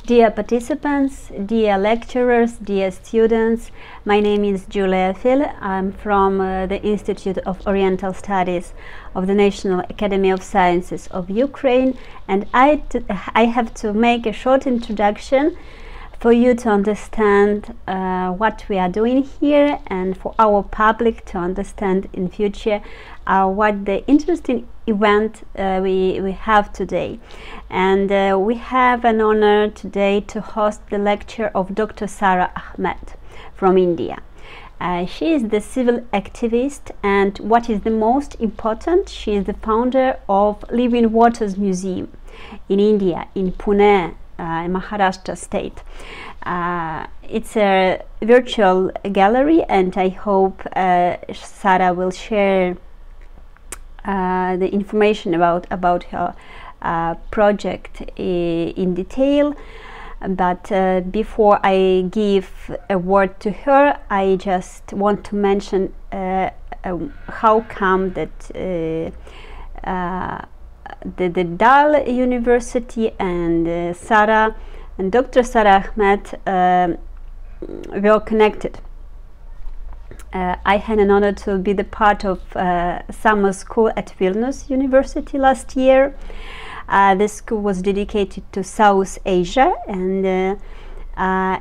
Dear participants, dear lecturers, dear students, my name is Julia Phil. I'm from the Institute of Oriental Studies of the National Academy of Sciences of Ukraine, and I have to make a short introduction for you to understand what we are doing here, and for our public to understand in future what the interesting event we have today. And we have an honor today to host the lecture of Dr. Sara Ahmed from India. She is the civil activist, and what is the most important, she is the founder of Living Waters Museum in India, in Pune, Maharashtra state. It's a virtual gallery, and I hope Sara will share the information about her project in detail. But before I give a word to her, I just want to mention how come that the Dahl University and Sara and Dr. Sara Ahmed were connected. I had an honor to be the part of summer school at Vilnius University last year. This school was dedicated to South Asia, and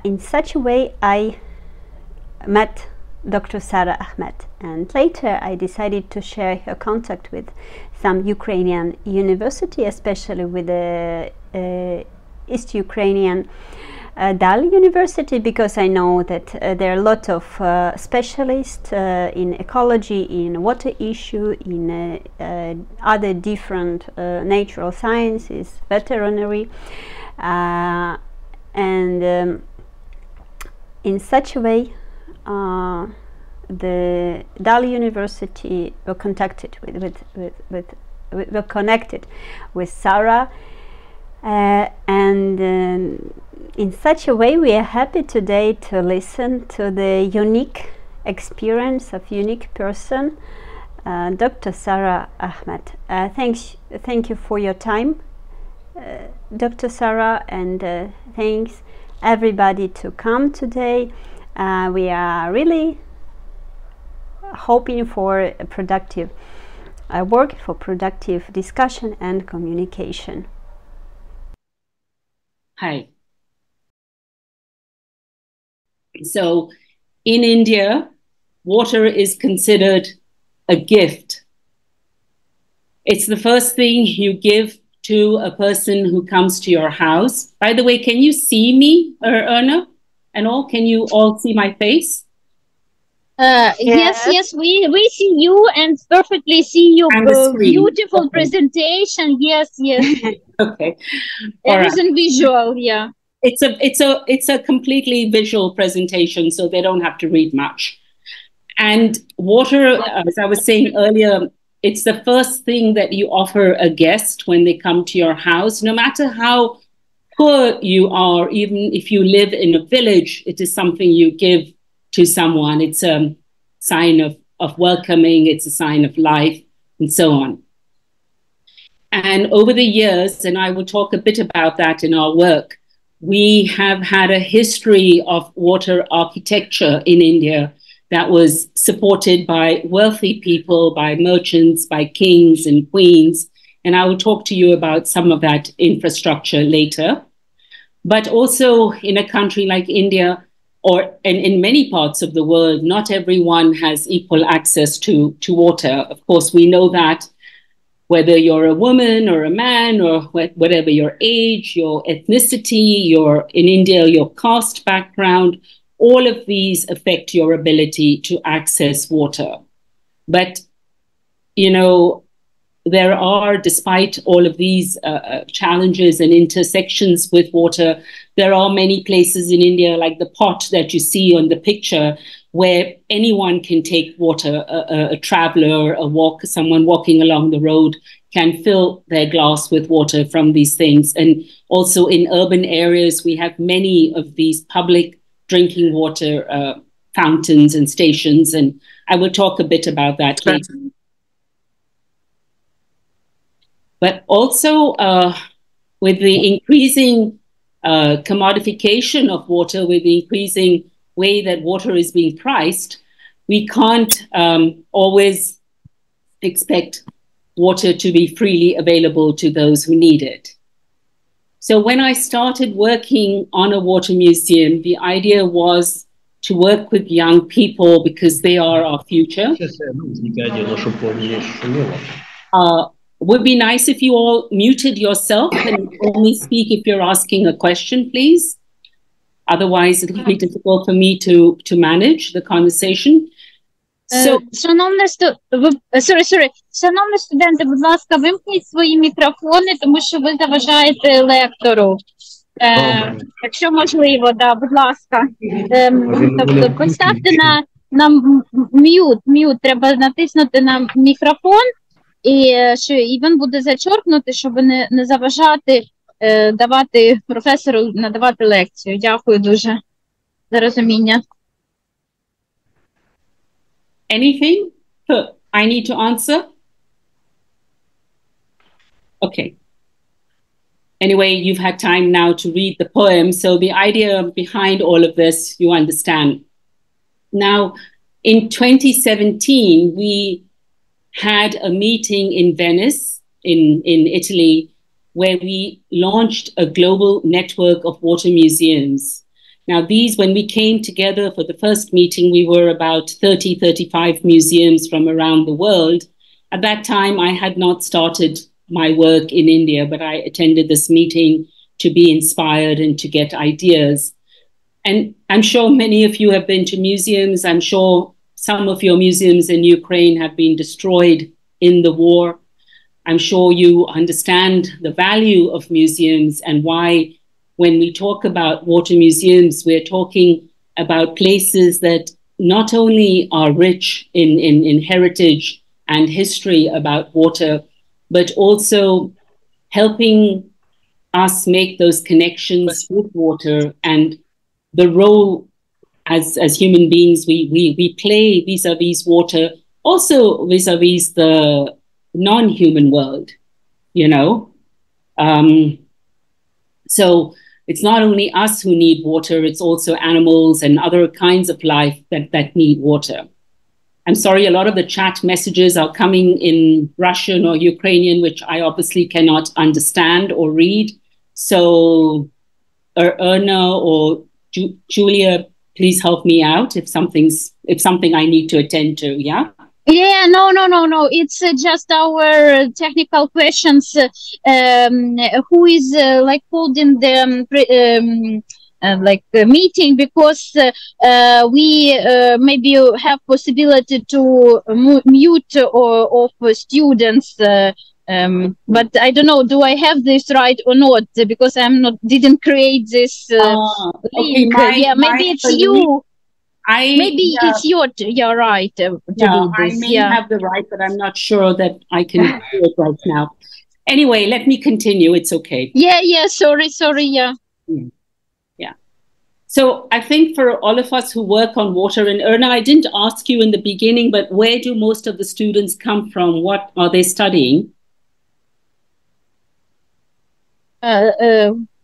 in such a way I met Dr. Sara Ahmed, and later I decided to share her contact with some Ukrainian university, especially with the East Ukrainian Dahl University, because I know that there are a lot of specialists in ecology, in water issue, in other different natural sciences, veterinary, and in such a way the Dahl University were connected with Sara, and in such a way we are happy today to listen to the unique experience of unique person, Dr. Sara Ahmed. Thank you for your time, Dr. Sara, and thanks everybody to come today. We are really hoping for a productive work, for productive discussion and communication. Hi. So in India, water is considered a gift. It's the first thing you give to a person who comes to your house. By the way, can you see me, Erna, and all? Can you all see my face? Yes, we see you and perfectly see your beautiful presentation. Yes. Okay. Everything visual, yeah. It's a completely visual presentation, so they don't have to read much. And water, as I was saying earlier, it's the first thing that you offer a guest when they come to your house, no matter how poor you are. Even if you live in a village, it is something you give to someone. It's a sign of welcoming, it's a sign of life, and so on. And over the years, and I will talk a bit about that in our work, we have had a history of water architecture in India that was supported by wealthy people, by merchants, by kings and queens. And I will talk to you about some of that infrastructure later. But also in a country like India, and in many parts of the world, not everyone has equal access to water. Of course, we know that whether you're a woman or a man, or whatever your age, your ethnicity, in India, your caste background, all of these affect your ability to access water. But, you know, there are, despite all of these challenges and intersections with water, there are many places in India, like the pot that you see on the picture, where anyone can take water. A traveler, someone walking along the road can fill their glass with water from these things. And also in urban areas, we have many of these public drinking water fountains and stations. And I will talk a bit about that later. But also with the increasing commodification of water, with the increasing way that water is being priced, we can't always expect water to be freely available to those who need it. So when I started working on a water museum, the idea was to work with young people because they are our future. Would be nice if you all muted yourself and only speak if you're asking a question, please. Otherwise, it will be difficult for me to manage the conversation. Шановні студенти, будь ласка, вимкніть свої мікрофони, тому що ви заважаєте лектору. Якщо можливо, да, будь ласка. Тобто поставте на м'ют, треба натиснути на мікрофон, і він буде зачеркнути, щоб не заважати давати професору надавати лекцію. Дякую дуже за розуміння. Anything I need to answer? Okay. Anyway, you've had time now to read the poem, so the idea behind all of this, you understand. Now, in 2017, we had a meeting in Venice, in Italy, where we launched a global network of water museums. Now, these, when we came together for the first meeting, we were about 30, 35 museums from around the world. At that time, I had not started my work in India, but I attended this meeting to be inspired and to get ideas. And I'm sure many of you have been to museums. I'm sure some of your museums in Ukraine have been destroyed in the war. I'm sure you understand the value of museums and why, when we talk about water museums, we're talking about places that not only are rich in heritage and history about water, but also helping us make those connections with water and the role as human beings we play vis-a-vis water, also vis-a-vis the non-human world, you know. So it's not only us who need water, it's also animals and other kinds of life that need water. I'm sorry, a lot of the chat messages are coming in Russian or Ukrainian, which I obviously cannot understand or read. So Erna or Julia, please help me out if something I need to attend to, yeah? Yeah, no. It's just our technical questions. Who is holding the meeting, because we maybe have possibility to mute or off students. But I don't know, do I have this right or not? Because didn't create this link. Okay, maybe it's you. It's your right to do this. I may have the right, but I'm not sure that I can do it right now. Anyway, let me continue. It's okay. Yeah. Sorry. Yeah. So I think for all of us who work on water, and Erna, I didn't ask you in the beginning, but where do most of the students come from? What are they studying?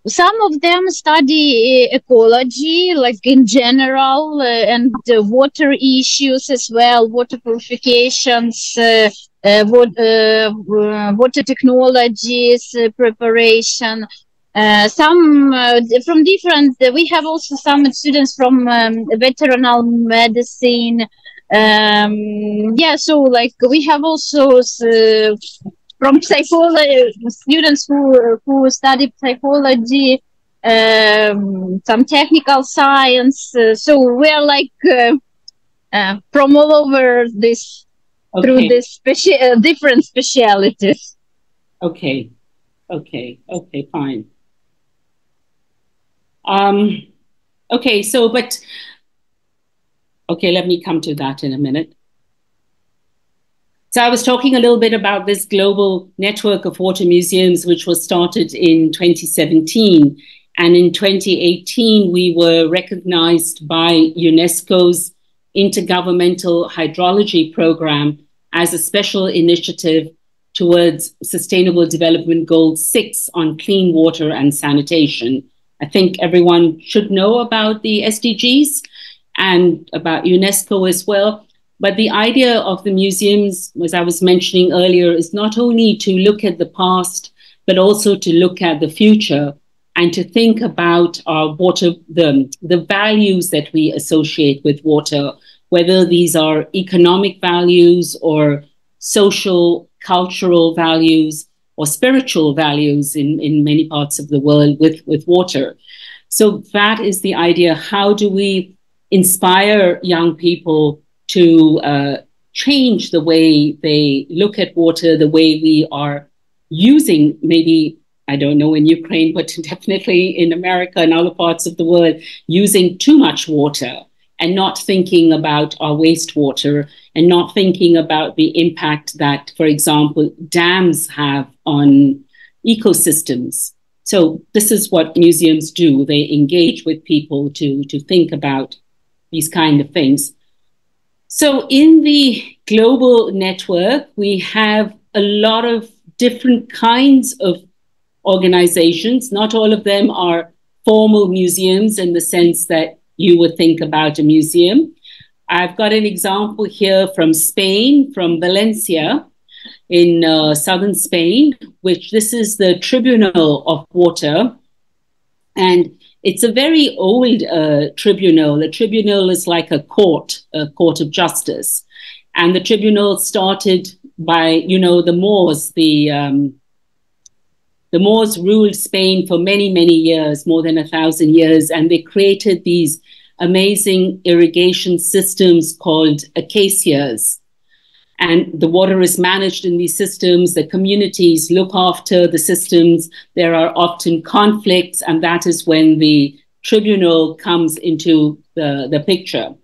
Some of them study ecology, like in general, and water issues as well, water purifications, water technologies, preparation. Some from different, we have also some students from veterinary medicine. So we have also from psychology, students who study psychology, some technical science. So we're from all over this, through this different specialities. Okay, fine. Let me come to that in a minute. So I was talking a little bit about this global network of water museums, which was started in 2017. And in 2018, we were recognized by UNESCO's Intergovernmental Hydrology Program as a special initiative towards Sustainable Development Goal 6 on clean water and sanitation. I think everyone should know about the SDGs and about UNESCO as well. But the idea of the museums, as I was mentioning earlier, is not only to look at the past, but also to look at the future and to think about our water, the values that we associate with water, whether these are economic values or social, cultural values or spiritual values in many parts of the world with water. So that is the idea. How do we inspire young people to change the way they look at water, the way we are using, maybe, I don't know in Ukraine, but definitely in America and other parts of the world, using too much water and not thinking about our wastewater and not thinking about the impact that, for example, dams have on ecosystems. So this is what museums do. They engage with people to think about these kind of things. So in the global network, we have a lot of different kinds of organizations. Not all of them are formal museums in the sense that you would think about a museum. I've got an example here from Spain, from Valencia in southern Spain, which this is the Tribunal of Water. And it's a very old tribunal. A tribunal is like a court of justice. And the tribunal started by, the Moors. The Moors ruled Spain for many, many years, more than 1,000 years, and they created these amazing irrigation systems called acacias. And the water is managed in these systems. The communities look after the systems. There are often conflicts, and that is when the tribunal comes into the picture.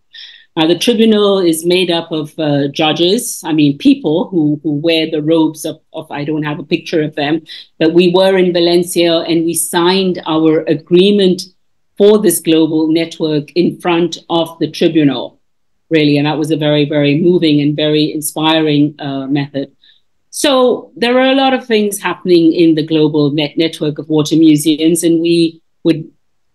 The tribunal is made up of judges, people who wear the robes of, I don't have a picture of them, but we were in Valencia and we signed our agreement for this global network in front of the tribunal, really. And that was a very, very moving and very inspiring method. So there are a lot of things happening in the global network of water museums, and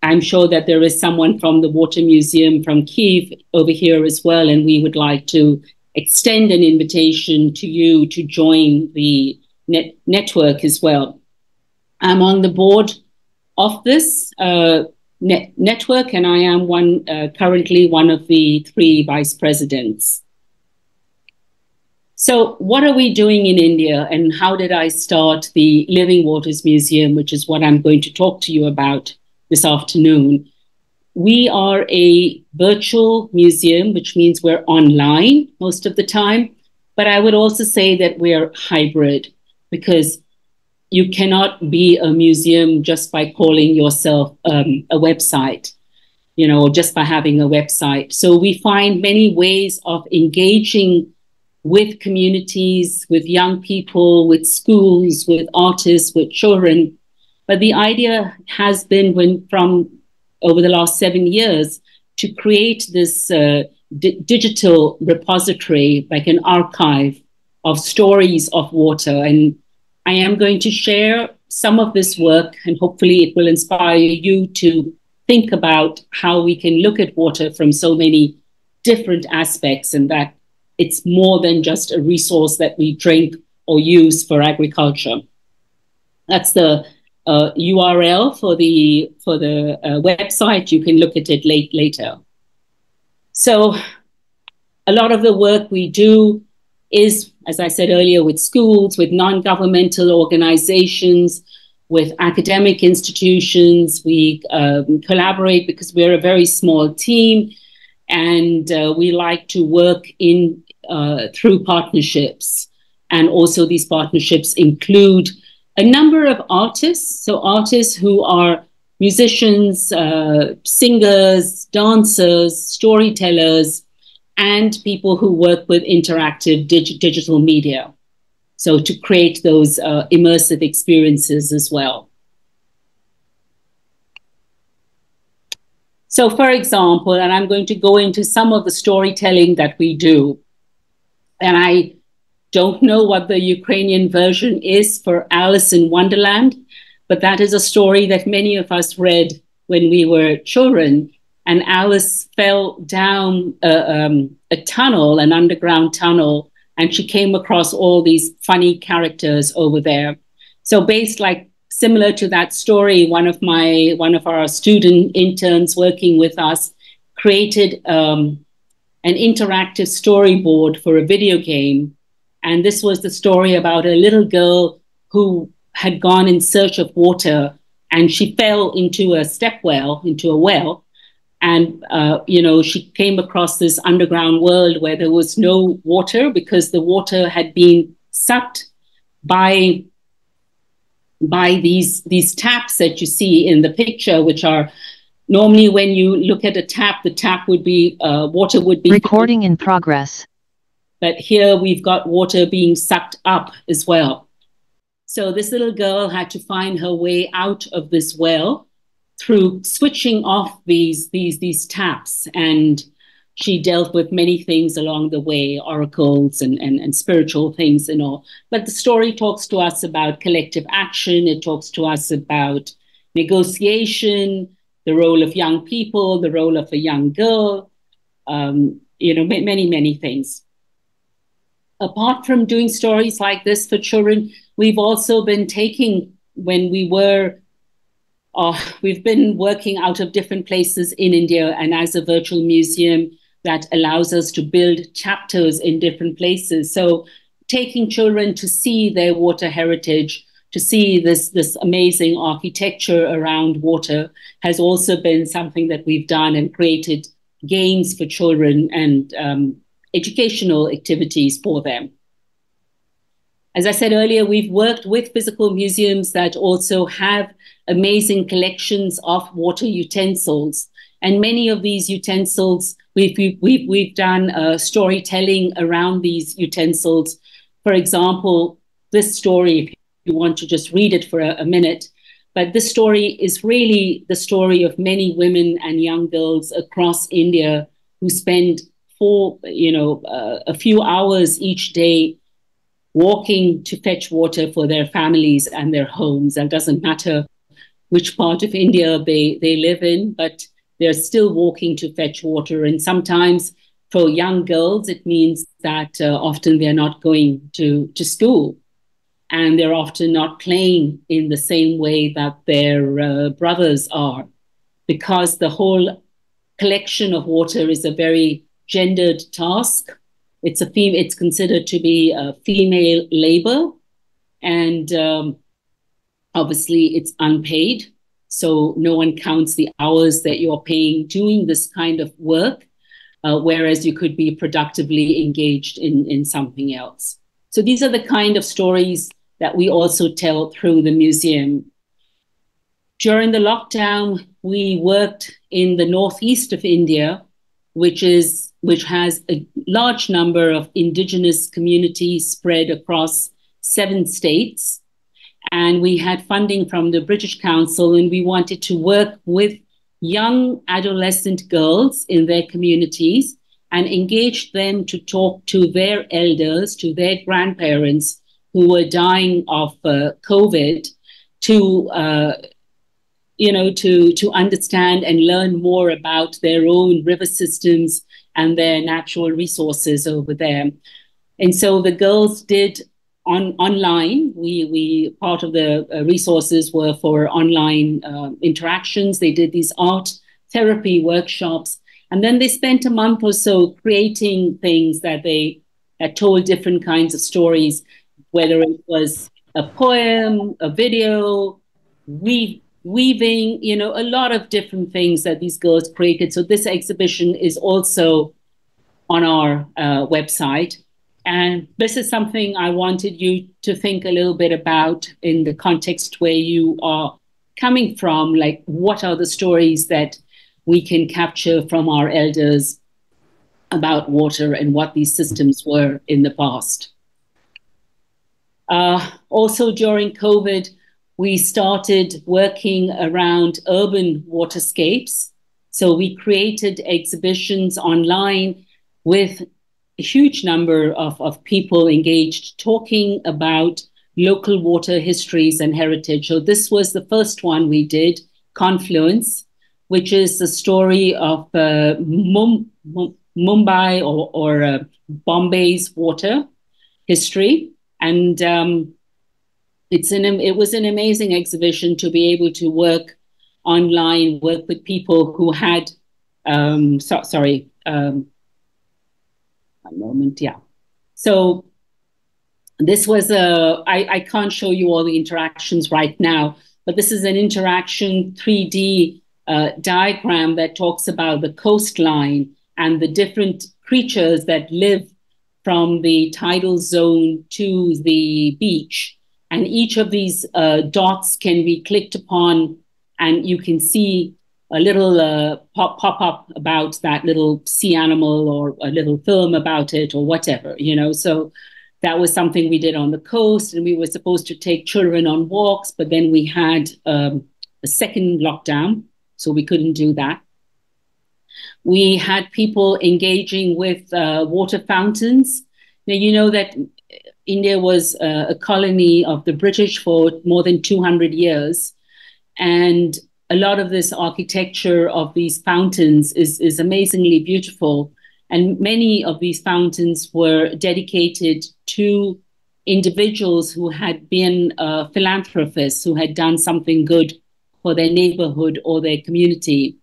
I'm sure that there is someone from the Water Museum from Kyiv over here as well, and we would like to extend an invitation to you to join the network as well. I'm on the board of this network, and I am currently one of the 3 vice presidents. So what are we doing in India, and how did I start the Living Waters Museum, which is what I'm going to talk to you about this afternoon? We are a virtual museum, which means we're online most of the time. But I would also say that we're hybrid, because you cannot be a museum just by calling yourself a website, just by having a website. So we find many ways of engaging with communities, with young people, with schools, with artists, with children. But the idea has been from over the last 7 years to create this digital repository, like an archive of stories of water. And I am going to share some of this work, and hopefully it will inspire you to think about how we can look at water from so many different aspects, and that it's more than just a resource that we drink or use for agriculture. That's the URL for the website. You can look at it later. So a lot of the work we do is, as I said earlier, with schools, with non-governmental organizations, with academic institutions. We collaborate because we're a very small team, and we like to work through partnerships. And also these partnerships include a number of artists, so artists who are musicians, singers, dancers, storytellers, and people who work with interactive digital media. So to create those immersive experiences as well. So for example, and I'm going to go into some of the storytelling that we do, and I don't know what the Ukrainian version is for Alice in Wonderland, but that is a story that many of us read when we were children, and Alice fell down a tunnel, an underground tunnel, and she came across all these funny characters over there. So based like similar to that story, one of our student interns working with us created an interactive storyboard for a video game. And this was the story about a little girl who had gone in search of water, and she fell into a stepwell, into a well. And, she came across this underground world where there was no water because the water had been sucked by these taps that you see in the picture, which are normally when you look at a tap, the tap would be, water would be. Recording in progress. But here we've got water being sucked up as well. So this little girl had to find her way out of this well through switching off these taps, and she dealt with many things along the way, oracles and spiritual things and all. But the story talks to us about collective action. It talks to us about negotiation, the role of young people, the role of a young girl, many things. Apart from doing stories like this for children, we've also been we've been working out of different places in India, and as a virtual museum that allows us to build chapters in different places. So taking children to see their water heritage, to see this amazing architecture around water has also been something that we've done, and created games for children and educational activities for them. As I said earlier, we've worked with physical museums that also have amazing collections of water utensils. And many of these utensils, we've done storytelling around these utensils. For example, this story, if you want to just read it for a minute, but this story is really the story of many women and young girls across India who spend a few hours each day walking to fetch water for their families and their homes. And it doesn't matter which part of India they live in, but they're still walking to fetch water. And sometimes for young girls, it means that often they're not going to school, and they're often not playing in the same way that their brothers are, because the whole collection of water is a very gendered task. It's considered to be a female labor, and obviously it's unpaid. So no one counts the hours that you're paying doing this kind of work, whereas you could be productively engaged in something else. So these are the kind of stories that we also tell through the museum. During the lockdown, we worked in the northeast of India, which has a large number of indigenous communities spread across 7 states. And we had funding from the British Council, and we wanted to work with young adolescent girls in their communities and engage them to talk to their elders, to their grandparents who were dying of COVID, to understand and learn more about their own river systems and their natural resources over there. And so the girls did online. We part of the resources were for online interactions. They did these art therapy workshops, and then they spent a month or so creating things that told different kinds of stories, whether it was a poem, a video, weaving, a lot of different things that these girls created. So this exhibition is also on our website. And this is something I wanted you to think a little bit about in the context where you are coming from, like what are the stories that we can capture from our elders about water and what these systems were in the past. Also during COVID, we started working around urban waterscapes. So we created exhibitions online with a huge number of people engaged, talking about local water histories and heritage. So this was the first one we did, Confluence. which is the story of Mumbai or Bombay's water history. And it was an amazing exhibition to be able to work online, work with people who had, one moment, yeah. So this was I can't show you all the interactions right now, but this is an interaction 3D diagram that talks about the coastline and the different creatures that live from the tidal zone to the beach. And each of these dots can be clicked upon, and you can see a little pop up about that little sea animal, or a little film about it, or whatever, you know. So that was something we did on the coast, and we were supposed to take children on walks, but then we had a second lockdown, so we couldn't do that. We had people engaging with water fountains. Now, you know that India was a colony of the British for more than 200 years. And a lot of this architecture of these fountains is amazingly beautiful. And many of these fountains were dedicated to individuals who had been philanthropists, who had done something good for their neighborhood or their community.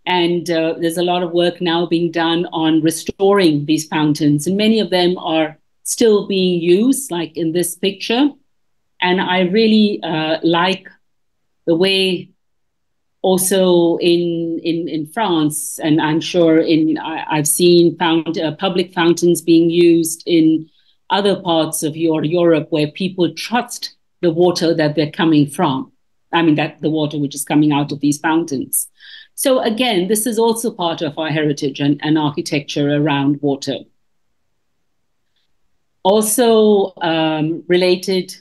And there's a lot of work now being done on restoring these fountains. And many of them are still being used, like in this picture. And I really like the way also in France, and I'm sure I've seen public fountains being used in other parts of Europe, where people trust the water that they're coming from. I mean, that the water which is coming out of these fountains. So again, this is also part of our heritage and architecture around water. Also related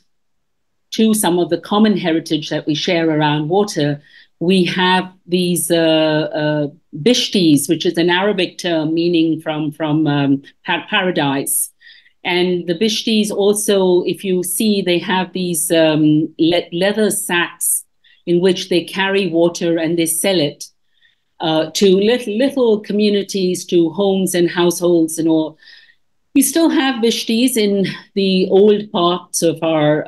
to some of the common heritage that we share around water, we have these bishtis, which is an Arabic term meaning from paradise. And the bishtis also, if you see, they have these leather sacks in which they carry water and they sell it to little communities, to homes and households and all. We still have bishtis in the old parts of our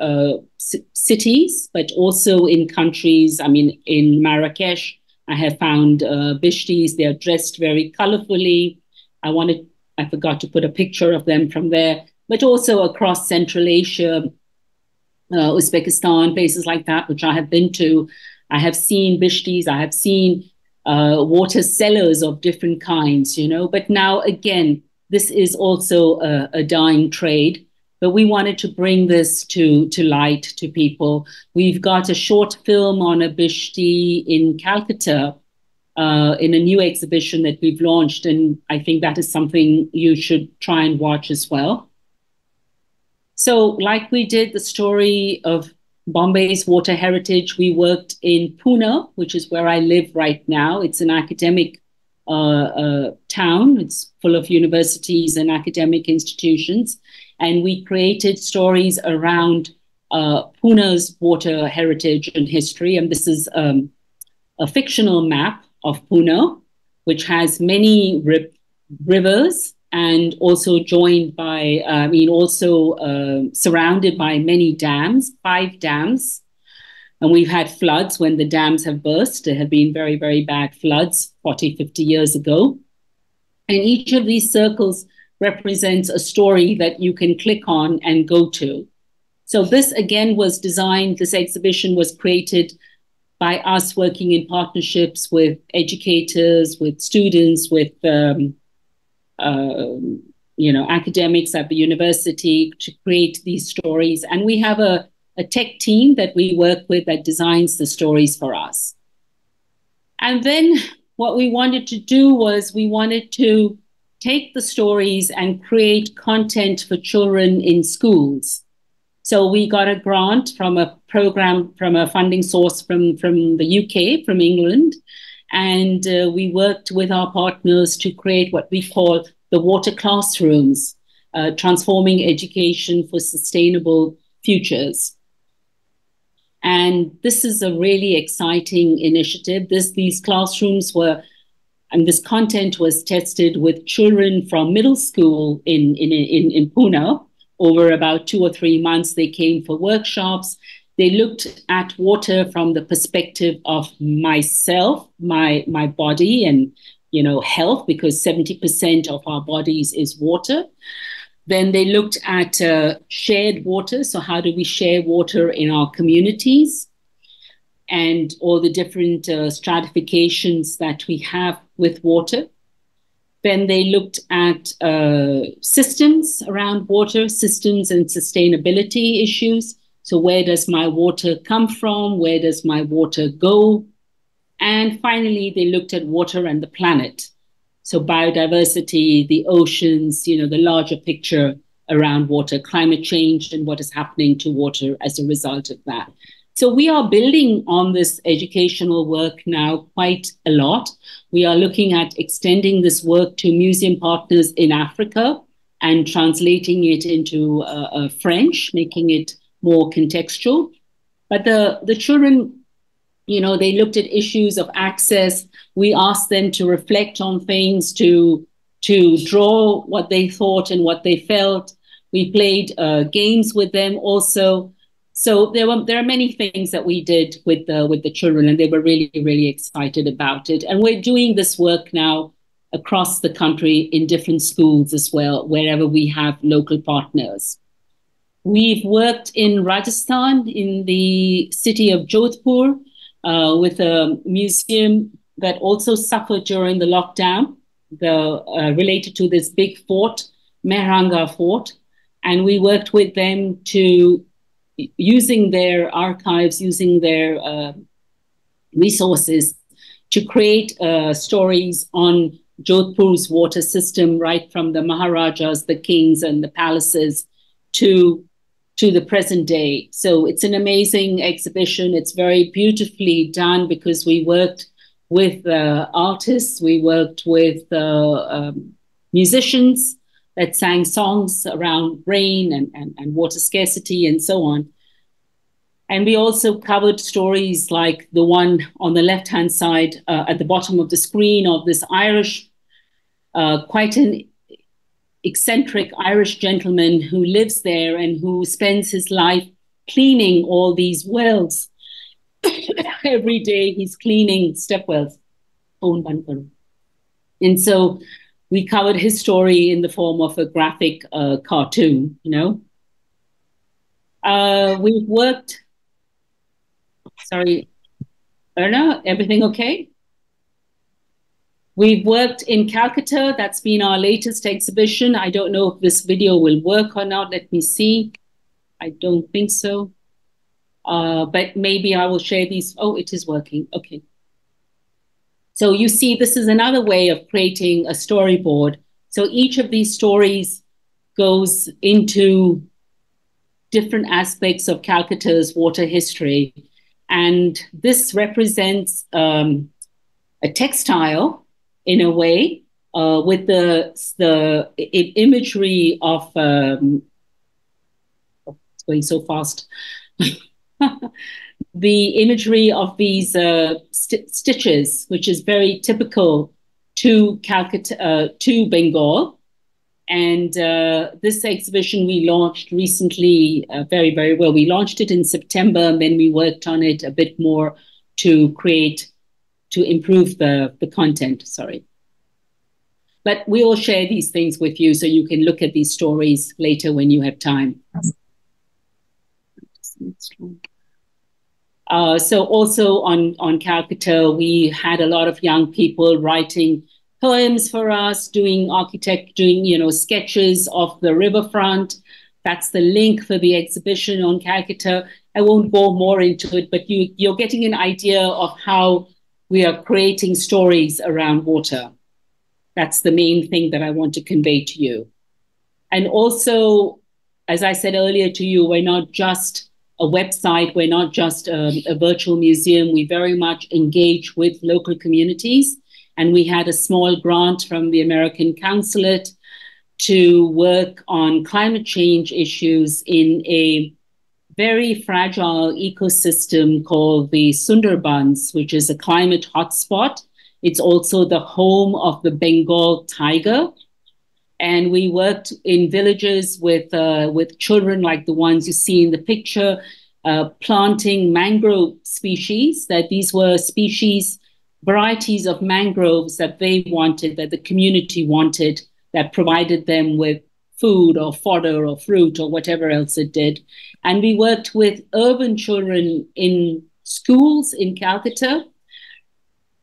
cities, but also in countries. I mean, in Marrakesh, I have found bishtis. They are dressed very colorfully. I forgot to put a picture of them from there, but also across Central Asia, Uzbekistan, places like that, which I have been to. I have seen bishtis. I have seen water sellers of different kinds, you know. But now, again, this is also a dying trade, but we wanted to bring this to light to people. We've got a short film on a bishti in Calcutta in a new exhibition that we've launched, and I think that is something you should try and watch as well. So like we did the story of Bombay's water heritage, we worked in Pune, which is where I live right now. It's an academic town. It's full of universities and academic institutions. And we created stories around Pune's water heritage and history. And this is a fictional map of Pune, which has many rivers and also joined by, surrounded by many dams, 5 dams. And we've had floods when the dams have burst. There have been very, very bad floods 40, 50 years ago. And each of these circles represents a story that you can click on and go to. So this, again, was designed, this exhibition was created by us working in partnerships with educators, with students, with academics at the university to create these stories. And we have a tech team that we work with that designs the stories for us. And then what we wanted to do was we wanted to take the stories and create content for children in schools. So we got a grant from a program, from a funding source from the UK, from England. And we worked with our partners to create what we call the water classrooms, transforming education for sustainable futures. And this is a really exciting initiative. These classrooms were, and this content was tested with children from middle school in Pune. Over about 2 or 3 months, they came for workshops. They looked at water from the perspective of myself, my body, and health, because 70% of our bodies is water. Then they looked at shared water. So how do we share water in our communities? And all the different stratifications that we have with water. Then they looked at systems around water, systems and sustainability issues. So where does my water come from? Where does my water go? And finally, they looked at water and the planet. So biodiversity, the oceans, the larger picture around water, climate change, and what is happening to water as a result of that. So we are building on this educational work now quite a lot. We are looking at extending this work to museum partners in Africa and translating it into French, making it more contextual. But the children, they looked at issues of access. We asked them to reflect on things, to draw what they thought and what they felt. We played games with them also. So there are many things that we did with the children, and they were really, really excited about it. And we're doing this work now across the country in different schools as well, wherever we have local partners. We've worked in Rajasthan, in the city of Jodhpur, with a museum that also suffered during the lockdown, related to this big fort, Mehranga Fort. And we worked with them to, using their archives, using their resources, to create stories on Jodhpur's water system, right from the Maharajas, the kings, and the palaces to the present day. So it's an amazing exhibition. It's very beautifully done because we worked with artists, we worked with musicians that sang songs around rain and water scarcity and so on. And we also covered stories like the one on the left-hand side at the bottom of the screen of this Irish, quite an eccentric Irish gentleman who lives there and who spends his life cleaning all these wells. Every day he's cleaning step wells. And so we covered his story in the form of a graphic cartoon, We've worked, sorry, Erna, everything okay? We've worked in Calcutta. That's been our latest exhibition. I don't know if this video will work or not. Let me see. I don't think so. But maybe I will share these. Oh, it is working. Okay. So you see, this is another way of creating a storyboard. So each of these stories goes into different aspects of Calcutta's water history. And this represents a textile, in a way, with the imagery of, it's going so fast, the imagery of these stitches, which is very typical to Calcutta, to Bengal. And this exhibition we launched recently very, very well. We launched it in September, and then we worked on it a bit more to improve the content, sorry. But we will share these things with you so you can look at these stories later when you have time. So also on Calcutta, we had a lot of young people writing poems for us, doing sketches of the riverfront. That's the link for the exhibition on Calcutta. I won't go more into it, but you're getting an idea of how we are creating stories around water. That's the main thing that I want to convey to you. And also, as I said earlier to you, we're not just a website, we're not just a virtual museum. We very much engage with local communities. And we had a small grant from the American Consulate to work on climate change issues in a very fragile ecosystem called the Sundarbans, which is a climate hotspot. It's also the home of the Bengal tiger. And we worked in villages with children like the ones you see in the picture, planting mangrove species, that these were species, varieties of mangroves that they wanted, that the community wanted, that provided them with food or fodder or fruit or whatever else it did. And we worked with urban children in schools in Calcutta.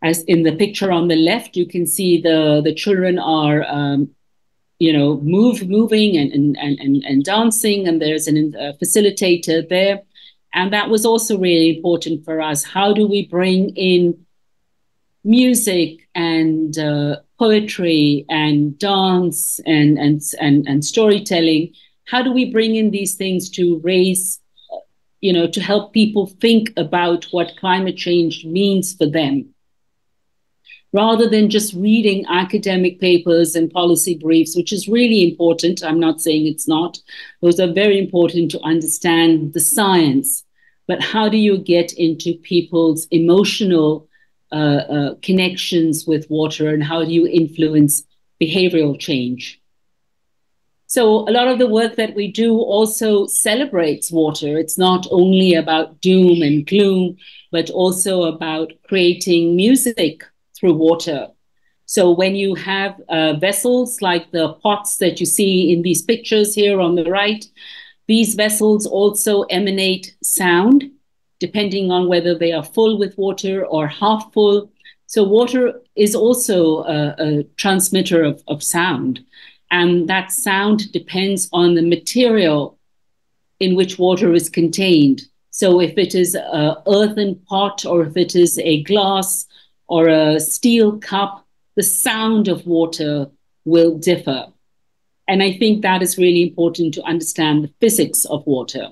As in the picture on the left, you can see the children are moving and dancing, and there's a facilitator there. And that was also really important for us. How do we bring in music and poetry and dance and storytelling? How do we bring in these things to raise, to help people think about what climate change means for them, rather than just reading academic papers and policy briefs, which is really important. I'm not saying it's not. Those are very important to understand the science. But how do you get into people's emotional connections with water, and how do you influence behavioral change? So a lot of the work that we do also celebrates water. It's not only about doom and gloom, but also about creating music through water. So when you have vessels like the pots that you see in these pictures here on the right, these vessels also emanate sound, depending on whether they are full with water or half full. So water is also a transmitter of sound. And that sound depends on the material in which water is contained. So if it is an earthen pot, or if it is a glass or a steel cup, the sound of water will differ. And I think that is really important to understand the physics of water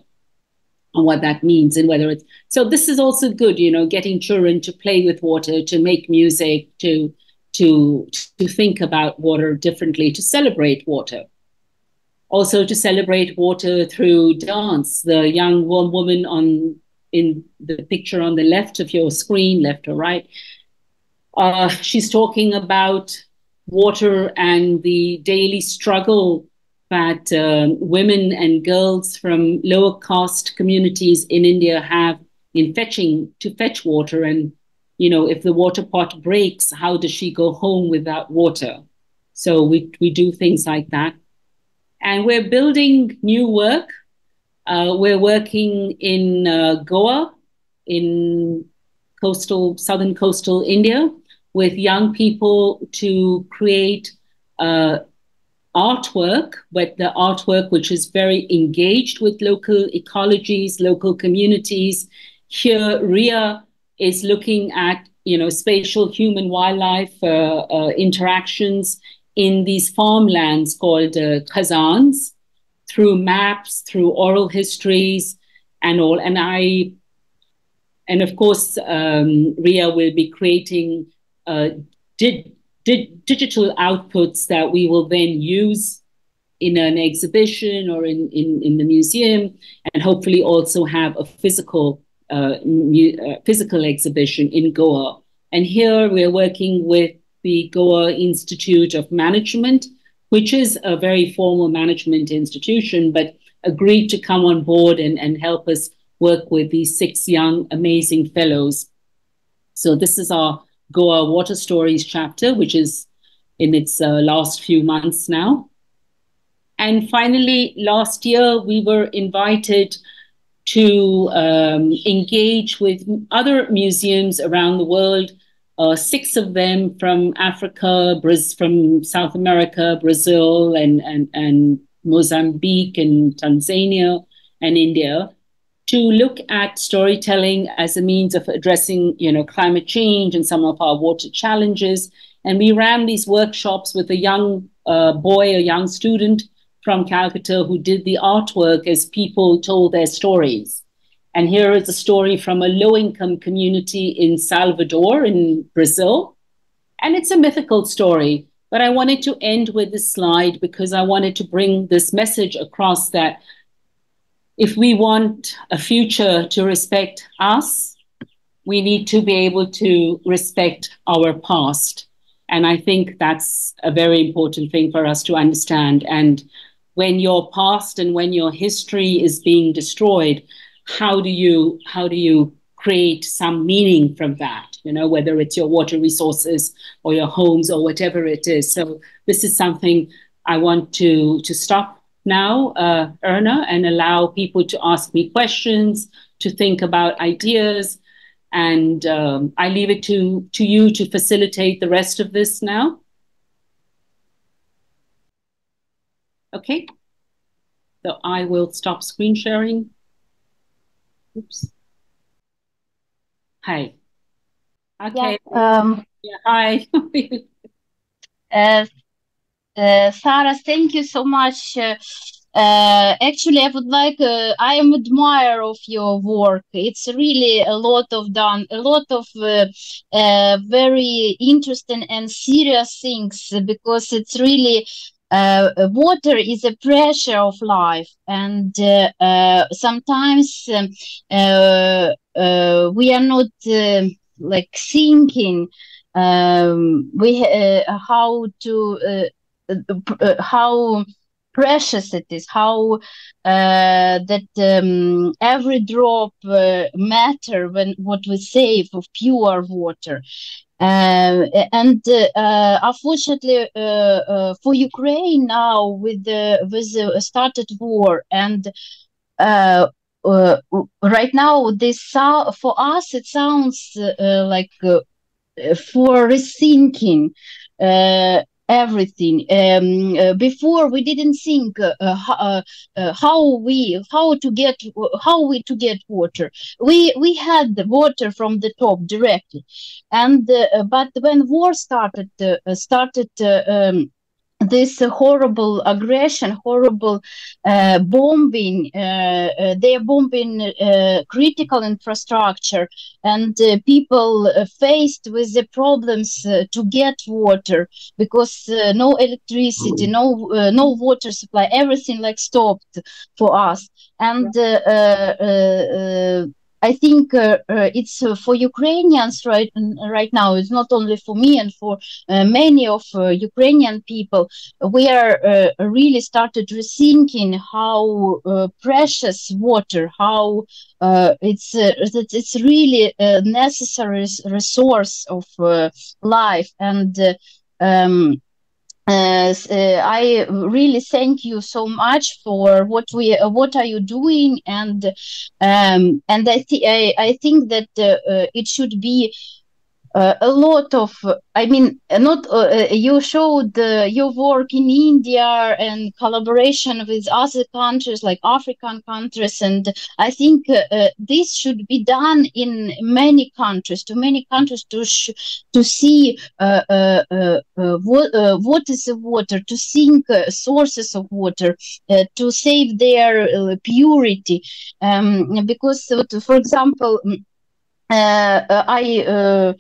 and what that means, and whether it's, so this is also good, getting children to play with water, to make music, to think about water differently, to celebrate water. Also to celebrate water through dance. The young woman in the picture on the left of your screen, left or right, she's talking about water and the daily struggle that women and girls from lower caste communities in India have in fetch water. And, if the water pot breaks, how does she go home without water? So we do things like that. And we're building new work. We're working in Goa, in southern coastal India, with young people to create artwork, but the artwork which is very engaged with local ecologies, local communities. Here, RIA is looking at, spatial human-wildlife interactions in these farmlands called khazans, through maps, through oral histories, and all. And of course, RIA will be creating digital outputs that we will then use in an exhibition or in the museum, and hopefully also have a physical exhibition in Goa. And here we're working with the Goa Institute of Management, which is a very formal management institution, but agreed to come on board and help us work with these 6 young, amazing fellows. So this is our Goa Water Stories chapter, which is in its last few months now. And finally, last year, we were invited to engage with other museums around the world, 6 of them from Africa, from South America, Brazil, and Mozambique, and Tanzania, and India, to look at storytelling as a means of addressing, climate change and some of our water challenges. And we ran these workshops with a young a young student from Calcutta, who did the artwork as people told their stories. And here is a story from a low-income community in Salvador, in Brazil. And it's a mythical story, but I wanted to end with this slide because I wanted to bring this message across, that if we want a future to respect us, we need to be able to respect our past. And I think that's a very important thing for us to understand. And when your past and when your history is being destroyed, how do you create some meaning from that? You know, whether it's your water resources or your homes or whatever it is. So this is something I want to stop now, Erna, and allow people to ask me questions, to think about ideas. And I leave it to you to facilitate the rest of this now. Okay. So I will stop screen sharing. Oops. Hi. Okay. Yeah, hi. Sara, thank you so much. Actually, I would like, I am admirer of your work. It's really a lot of very interesting and serious things, because it's really water is a pressure of life, and sometimes we are not like thinking how precious it is, how that every drop matter when what we save of pure water. And unfortunately for Ukraine now, with the started war, and right now this for us it sounds like for rethinking everything. Before we didn't think how we to get water. We had the water from the top directly, and but when war started this horrible aggression, horrible bombing. They are bombing critical infrastructure, and people faced with the problems to get water, because no electricity, no water supply, everything like stopped for us. And I think it's for Ukrainians right now. It's not only for me and for many of Ukrainian people. We are really started rethinking how precious water, how it's really a necessary resource of life. And I really thank you so much for what are you doing, and I think that it should be a lot of, I mean, not you showed your work in India and collaboration with other countries like African countries, and I think this should be done in many countries, to see what is the water, to think sources of water, to save their purity, because for example, I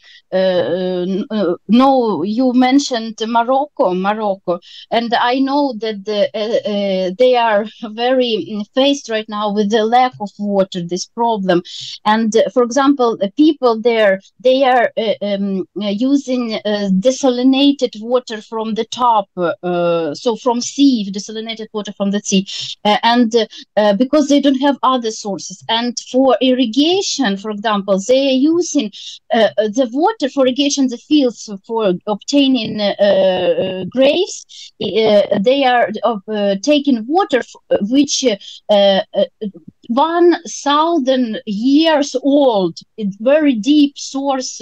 know you mentioned Morocco, and I know that they are very faced right now with the lack of water, this problem. And for example, the people there, they are using desalinated water from the top, so from sea, desalinated water from the sea, and because they don't have other sources. And for irrigation, for example, they are using the water for irrigation the fields for obtaining grapes. They are taking water which 1,000 years old. It's very deep source,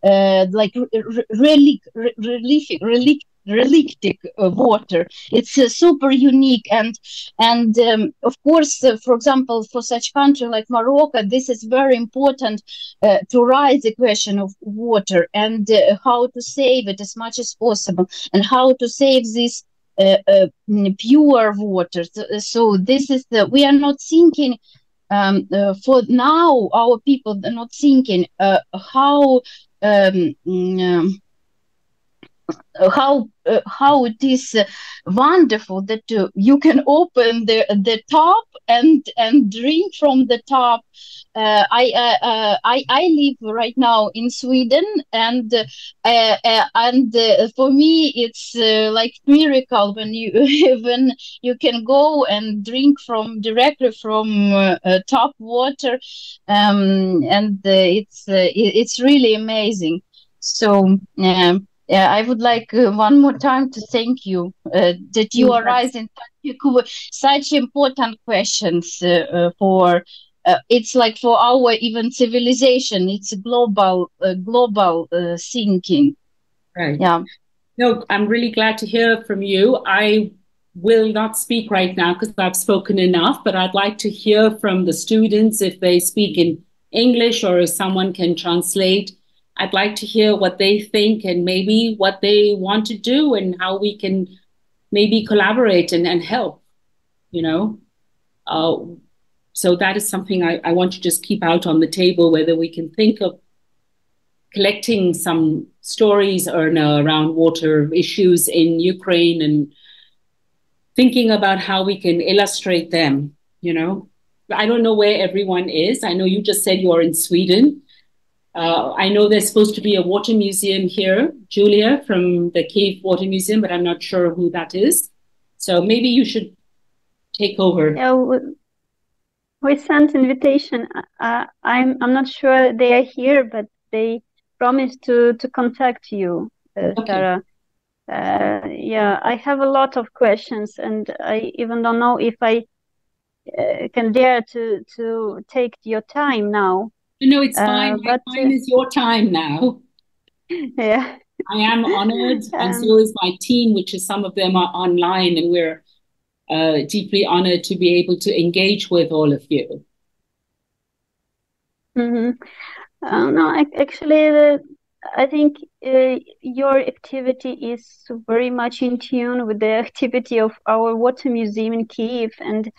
like relictic water. It's super unique, and of course, for example, for such country like Morocco, this is very important to raise the question of water, and how to save it as much as possible, and how to save this pure water. So this is we are not thinking for now. Our people are not thinking how how it is wonderful that you can open the top and drink from the top. I live right now in Sweden, and for me it's like miracle when you when you can go and drink from directly from top water, and it's really amazing. So. Yeah, I would like one more time to thank you that you are raising such important questions for. It's like for our even civilization. It's a global thinking. Right. Yeah. No, I'm really glad to hear from you. I will not speak right now because I've spoken enough, but I'd like to hear from the students if they speak in English or if someone can translate. I'd like to hear what they think and maybe what they want to do and how we can maybe collaborate and help, you know. Uh, so that is something I want to just keep out on the table, whether we can think of collecting some stories around water issues in Ukraine and thinking about how we can illustrate them, you know. I don't know where everyone is. I know you just said you're in Sweden. I know there's supposed to be a water museum here, Julia, from the Kiev Water Museum, but I'm not sure who that is. So maybe you should take over. Yeah, we sent invitation. I'm not sure they are here, but they promised to contact you, Sara. Yeah, I have a lot of questions, and I even don't know if I can dare to take your time now. No, it's fine. My time is your time now. Yeah. I am honored, and so is my team, which is some of them are online, and we're deeply honored to be able to engage with all of you. No, actually, I think your activity is very much in tune with the activity of our water museum in Kiev, and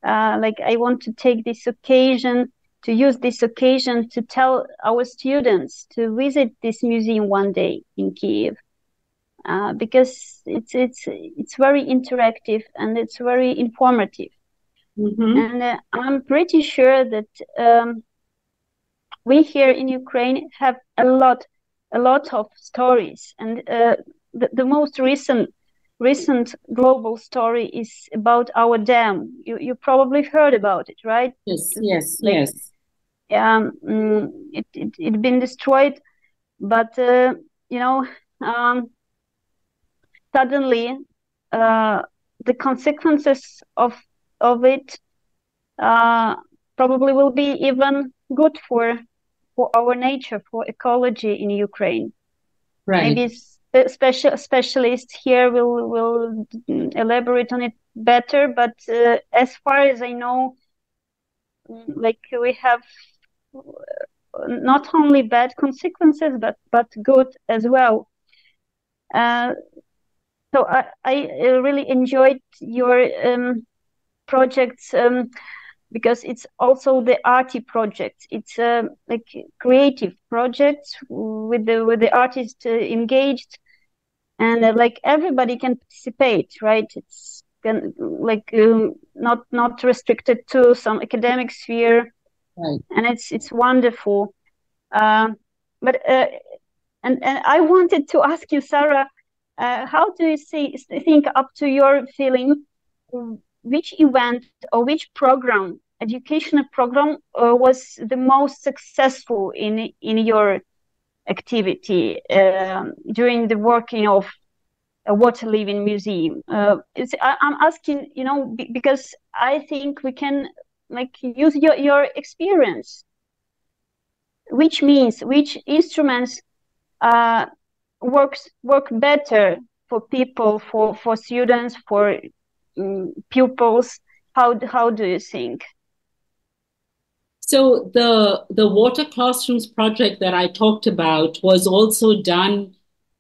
like I want to take this occasion to use this occasion to tell our students to visit this museum one day in Kiev, because it's very interactive and it's very informative. And I'm pretty sure that we here in Ukraine have a lot of stories, and the most recent global story is about our dam. You probably heard about it, right? Yes. It been destroyed, but suddenly the consequences of it probably will be even good for our nature, for ecology in Ukraine. Right. Maybe specialists here will elaborate on it better, but as far as I know, like we have not only bad consequences but good as well. So I really enjoyed your projects, because it's also the arty project. It's like creative projects with the artists engaged, and like everybody can participate, right? It's like not restricted to some academic sphere, right? And it's wonderful. But and I wanted to ask you, Sara, how do you think up to your feeling? Which event or which program, educational program, was the most successful in your activity during the working of a water living museum? I'm asking, because I think we can like use your experience. Which instruments work better for people, for students, for pupils? How do you think? So the water classrooms project that I talked about was also done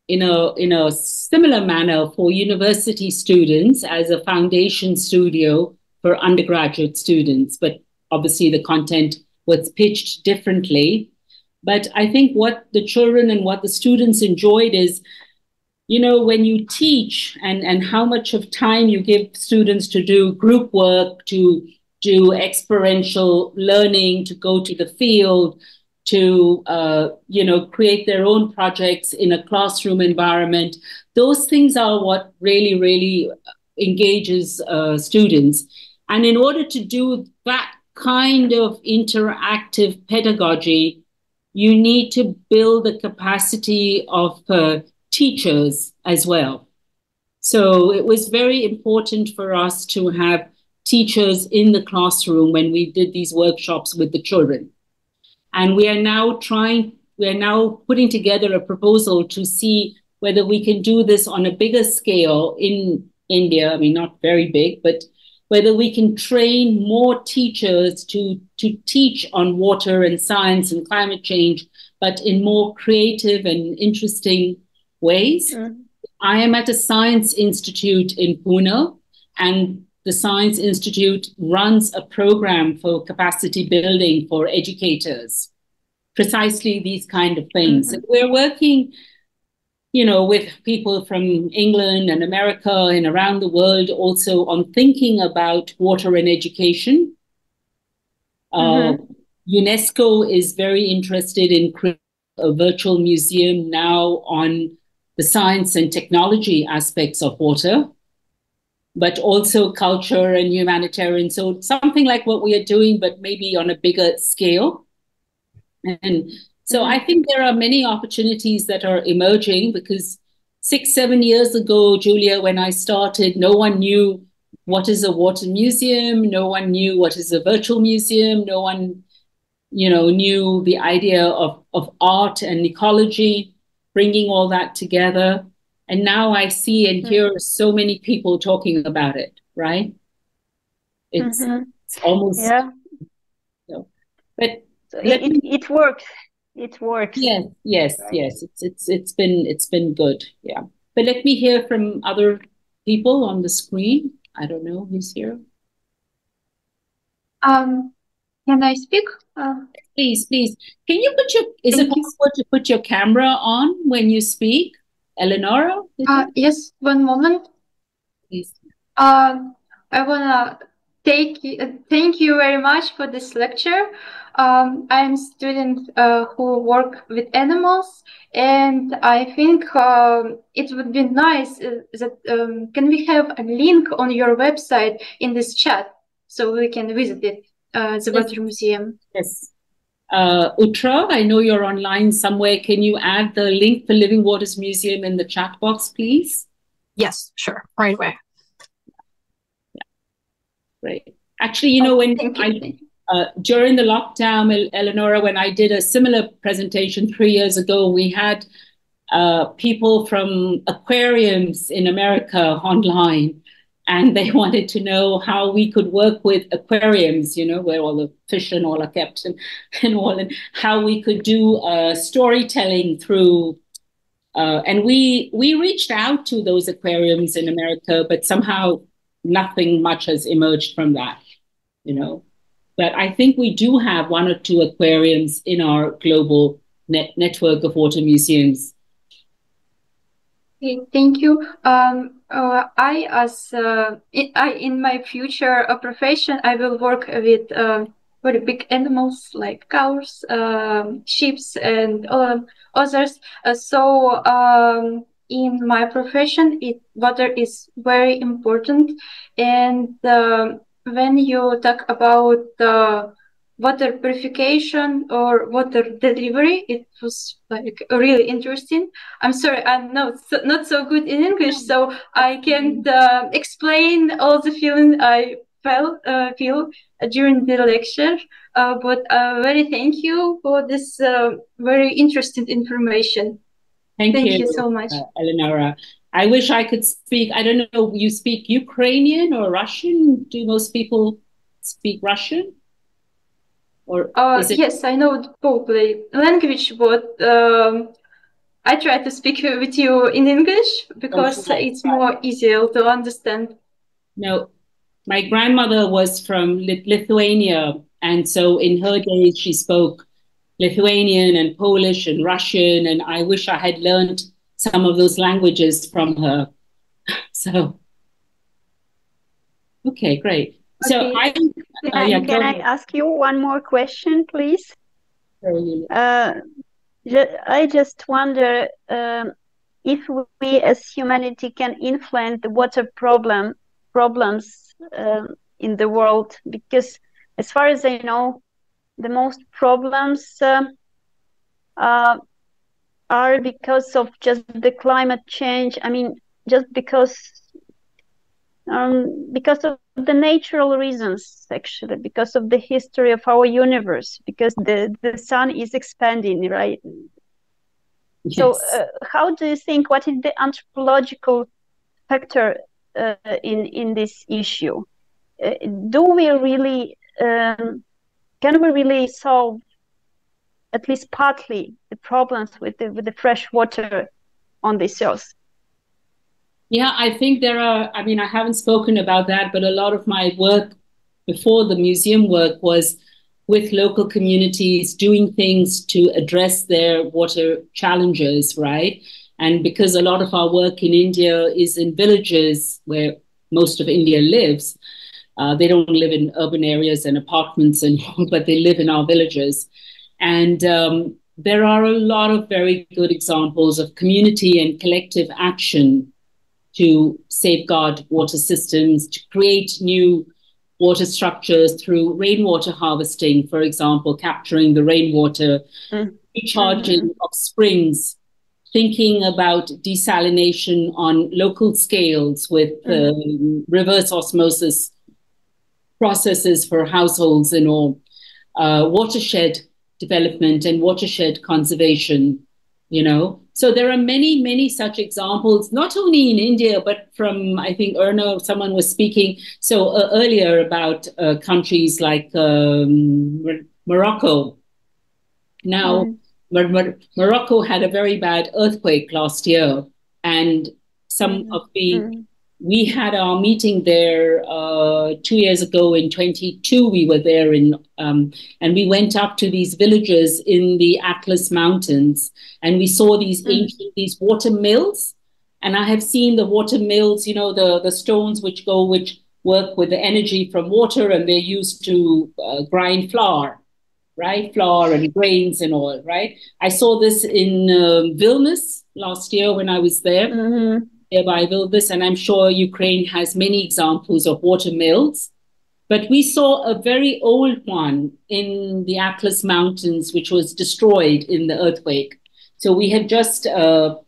in a similar manner for university students as a foundation studio for undergraduate students, but obviously the content was pitched differently. But I think what the children and what the students enjoyed is you know, when you teach and how much of time you give students to do group work, to do experiential learning, to go to the field, to, you know, create their own projects in a classroom environment. Those things are what really, really engages students. And in order to do that kind of interactive pedagogy, you need to build the capacity of teachers as well. So it was very important for us to have teachers in the classroom when we did these workshops with the children. And we are now putting together a proposal to see whether we can do this on a bigger scale in India. I mean, not very big, but whether we can train more teachers to teach on water and science and climate change, but in more creative and interesting ways. Mm. I am at a science institute in Pune, and the Science Institute runs a program for capacity building for educators, precisely these kind of things. Mm-hmm. We're working, you know, with people from England and America and around the world also on thinking about water and education. Mm-hmm. UNESCO is very interested in creating a virtual museum now on the science and technology aspects of water, but also culture and humanitarian. So something like what we are doing, but maybe on a bigger scale. And so I think there are many opportunities that are emerging, because 6-7 years ago, Julia, when I started, no one knew what is a water museum. No one knew what is a virtual museum. No one, you know, knew the idea of art and ecology, bringing all that together. And now I see and hear so many people talking about it, right? It's almost, yeah. You know, but so it works. It works. Yes. It's been good. Yeah. But let me hear from other people on the screen. I don't know who's here. Can I speak? Please. Can you is it possible to put your camera on when you speak? Eleonora? Yes, one moment. Please. I wanna thank you very much for this lecture. I'm a student who work with animals, and I think it would be nice that can we have a link on your website in this chat so we can visit it, the Water Museum. Yes. Utra, I know you're online somewhere. Can you add the link for Living Waters Museum in the chat box, please? Yes, sure. Right away. Yeah. Great. Actually, you know, when during the lockdown, Eleonora, when I did a similar presentation 3 years ago, we had people from aquariums in America online, and they wanted to know how we could work with aquariums, you know, where all the fish and all are kept and all, and how we could do storytelling through. And we reached out to those aquariums in America, but somehow nothing much has emerged from that, you know. But I think we do have 1 or 2 aquariums in our global network of water museums. Okay, thank you. In my future profession, I will work with very big animals like cows, sheep, and others. In my profession, water is very important. And when you talk about water purification or water delivery, it was like really interesting. I'm sorry, I'm not so good in English, so I can't explain all the feeling I feel during the lecture. But very thank you for this very interesting information. Thank you so much, Eleonora. I wish I could speak. I don't know. You speak Ukrainian or Russian? Do most people speak Russian? Or yes, I know both language, but I try to speak with you in English because it's more easier to understand. No, my grandmother was from Lithuania, and so in her days she spoke Lithuanian and Polish and Russian, and I wish I had learned some of those languages from her. So, okay, great. Okay. So can I ask you one more question, please? I just wonder if we as humanity can influence the water problems in the world, because as far as I know, the most problems are because of just the climate change. I mean, just because of the natural reasons, actually, because of the history of our universe, because the sun is expanding, right? Yes. So how do you think, what is the anthropological factor in this issue? Do we really, can we really solve at least partly the problems with the fresh water on this earth? Yeah, I think there are, I mean, I haven't spoken about that, but a lot of my work before the museum work was with local communities doing things to address their water challenges, right? And because a lot of our work in India is in villages where most of India lives, they don't live in urban areas and apartments, but they live in our villages. And there are a lot of very good examples of community and collective action to safeguard water systems, to create new water structures through rainwater harvesting, for example, capturing the rainwater, recharging of springs, thinking about desalination on local scales with reverse osmosis processes for households and all, watershed development and watershed conservation, you know. So there are many, many such examples, not only in India, but from, I think, Erna, someone was speaking earlier about countries like Morocco. Now, Morocco had a very bad earthquake last year, and some of the we had our meeting there 2 years ago in 22. We were there and we went up to these villages in the Atlas Mountains, and we saw these ancient, these water mills. And I have seen the water mills, you know, the stones which work with the energy from water, and they're used to grind flour, right? Flour and grains and all, right? I saw this in Vilnius last year when I was there. Nearby Vilnius, and I'm sure Ukraine has many examples of water mills. But we saw a very old one in the Atlas Mountains, which was destroyed in the earthquake. So we have just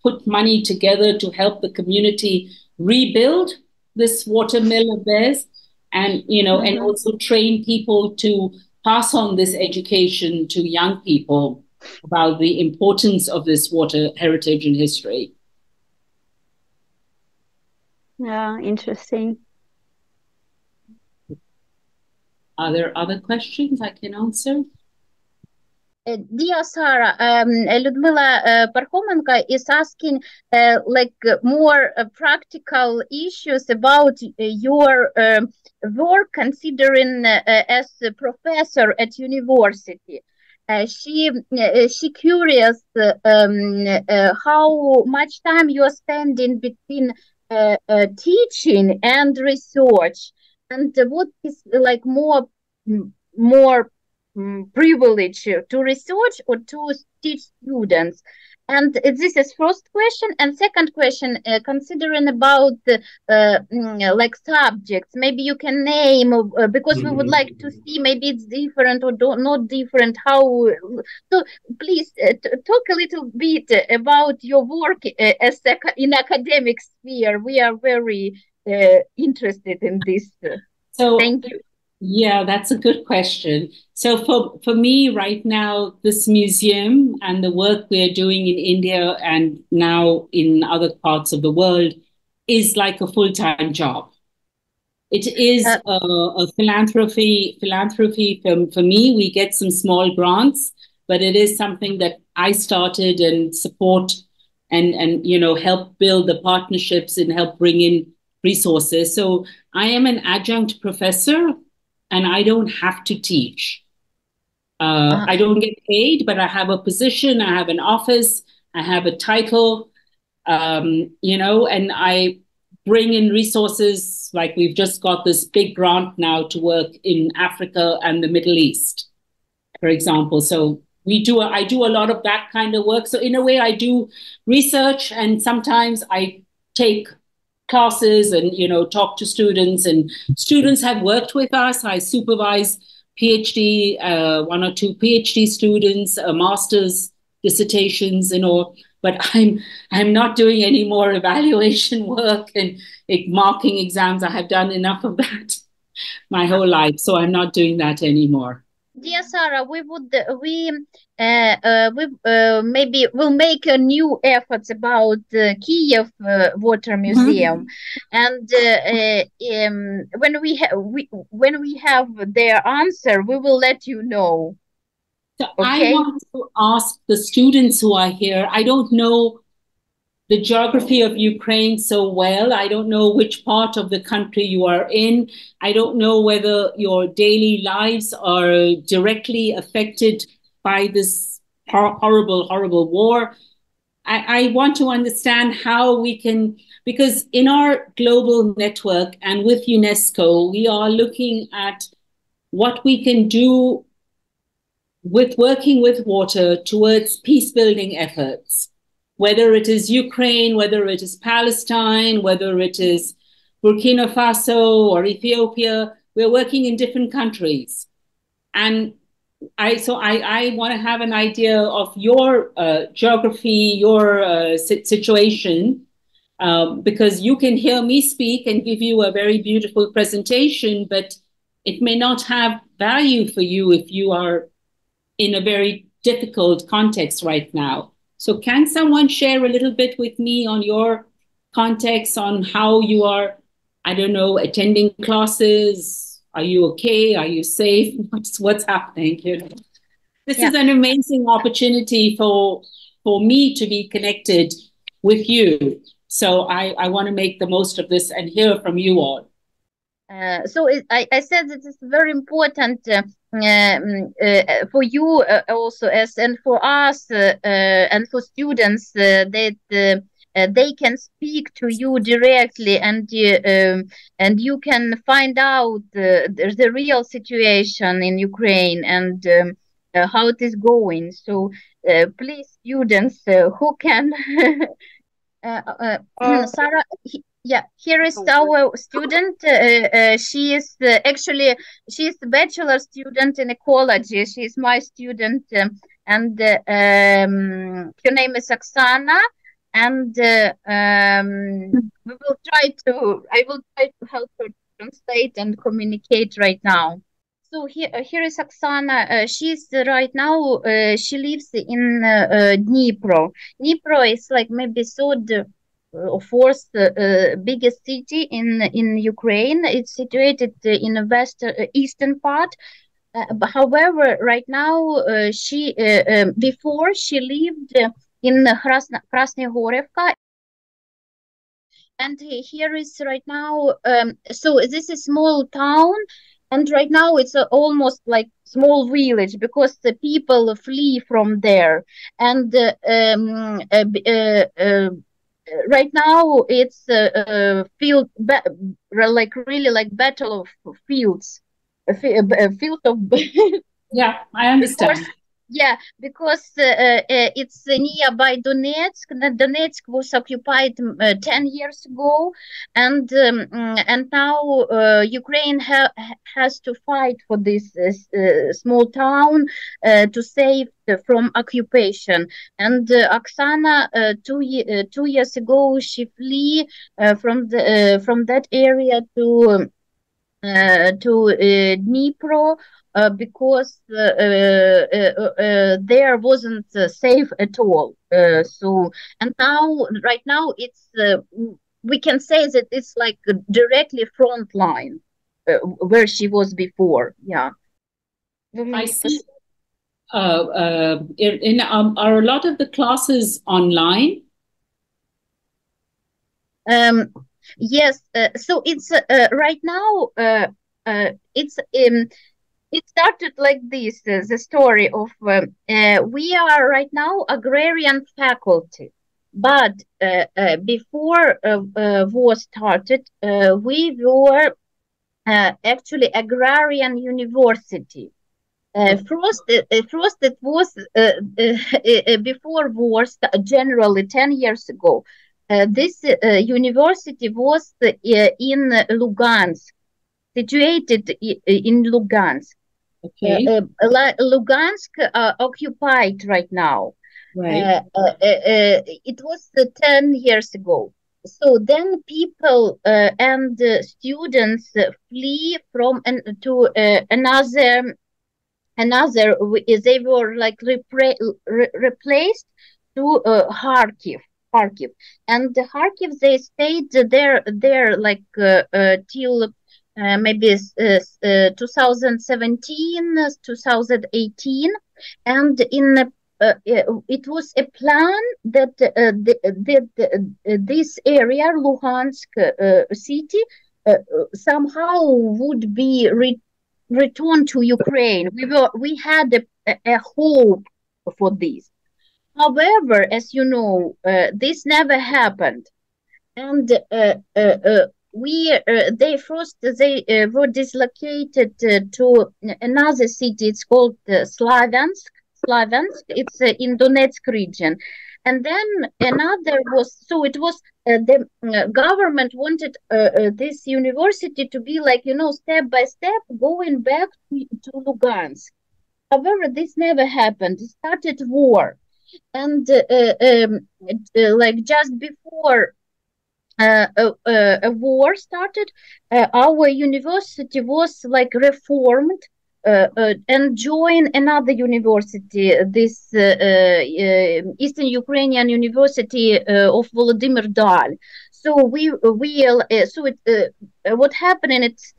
put money together to help the community rebuild this water mill of theirs, and you know, and also train people to pass on this education to young people about the importance of this water heritage and history. Yeah, interesting. Are there other questions I can answer? Dear Sara, Lyudmila Parkhomenko is asking more practical issues about your work, considering as a professor at university. She curious how much time you are spending between teaching and research, and what is like more privilege to research or to teach students. And this is first question. And second question, considering about like subjects, maybe you can name, because we would like to see maybe it's different or not different, how. So please talk a little bit about your work as in academic sphere. We are very interested in this. So thank you. Yeah, that's a good question. So for me right now, this museum and the work we're doing in India and now in other parts of the world is like a full-time job. It is a philanthropy. For me, we get some small grants, but it is something that I started and support and you know, help build the partnerships and help bring in resources. So I am an adjunct professor, and I don't have to teach. I don't get paid, but I have a position, I have an office, I have a title. and I bring in resources, like we've just got this big grant now to work in Africa and the Middle East, for example. So I do a lot of that kind of work. So in a way, I do research, and sometimes I take classes and talk to students, and students have worked with us. I supervise PhD, one or two PhD students, master's dissertations, but I'm not doing any more evaluation work and marking exams. I have done enough of that my whole life, so I'm not doing that anymore. Dear Sara, maybe we'll make a new efforts about Kiev Water Museum, and when we have their answer, we will let you know. So okay? I want to ask the students who are here. I don't know the geography of Ukraine so well. I don't know which part of the country you are in. I don't know whether your daily lives are directly affected by this horrible, horrible war. I want to understand how we can, because in our global network and with UNESCO, we are looking at what we can do with working with water towards peace building efforts, whether it is Ukraine, whether it is Palestine, whether it is Burkina Faso or Ethiopia. We're working in different countries. And I want to have an idea of your geography, your situation, because you can hear me speak and give you a very beautiful presentation, but it may not have value for you if you are in a very difficult context right now. So can someone share a little bit with me on your context, on how you are, I don't know, attending classes? Are you okay? Are you safe? What's happening? This is an amazing opportunity for me to be connected with you. So I want to make the most of this and hear from you all. I said that it's very important for you also, and for us and for students that they can speak to you directly, and you can find out the real situation in Ukraine and how it is going. So please, students who can Sara, here is our student. She is she's a bachelor student in ecology. She is my student, and her name is Oksana. And I will try to help her translate and communicate right now. So here is Oksana. She's right now. She lives in Dnipro. Dnipro is like maybe third or fourth biggest city in Ukraine. It's situated in the eastern part. But however, right now she before she lived in Krasnogorivka. And here is right now. So this is small town. And right now it's almost like small village because the people flee from there. And right now it's field, like really like battle of fields, a field of. Yeah, I understand. Yeah, because it's nearby Donetsk. Donetsk was occupied 10 years ago, and now Ukraine has to fight for this small town to save from occupation. And Oksana, 2 years ago, she flee from that area to Dnipro. Because there wasn't safe at all. So, and now, right now, it's we can say that it's like directly front line where she was before. Yeah. I see. Are a lot of the classes online? Yes. So it's right now. It's It started like this, the story of we are right now agrarian faculty. But before war started, we were actually agrarian university. First, it was before war, generally 10 years ago. This university was in Lugansk, situated in Lugansk. Okay. Lugansk occupied right now. Right. It was 10 years ago. So then people and students flee from to another they were like replaced to Kharkiv, and the Kharkiv they stayed there like till maybe 2017 2018, and in it was a plan that this area Luhansk city somehow would be return to Ukraine. We had a hope for this. However, as you know, this never happened, and they were dislocated to another city. It's called Slaviansk. It's in Donetsk region, and then another was it was the government wanted this university to be like step by step going back to Lugansk. However, this never happened. It started war, and like just before a war started, our university was like reformed and joined another university, this Eastern Ukrainian University of Volodymyr Dahl. So what happened? It's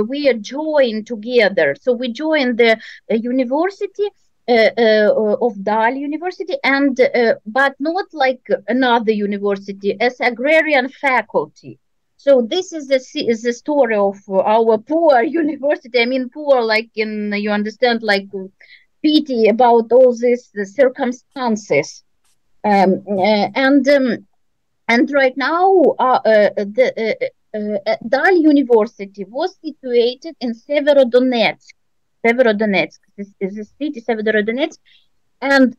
we are joined together. So we joined the university of Dahl University, and but not like another university as agrarian faculty. So this is the story of our poor university. I mean, poor like in you understand like pity about all these circumstances. And right now Dahl University was situated in Severodonetsk. This is the city Severodonetsk, and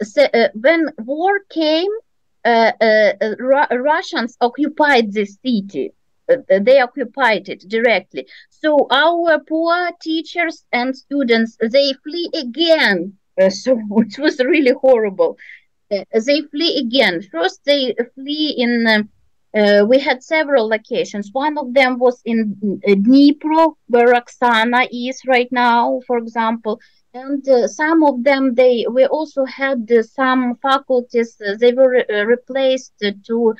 when war came, Russians occupied this city. They occupied it directly. So our poor teachers and students they flee again. So it was really horrible. They flee again. First, they flee in. We had several locations. One of them was in Dnipro, where Oksana is right now, for example. And some of them, we also had some faculties. They were replaced to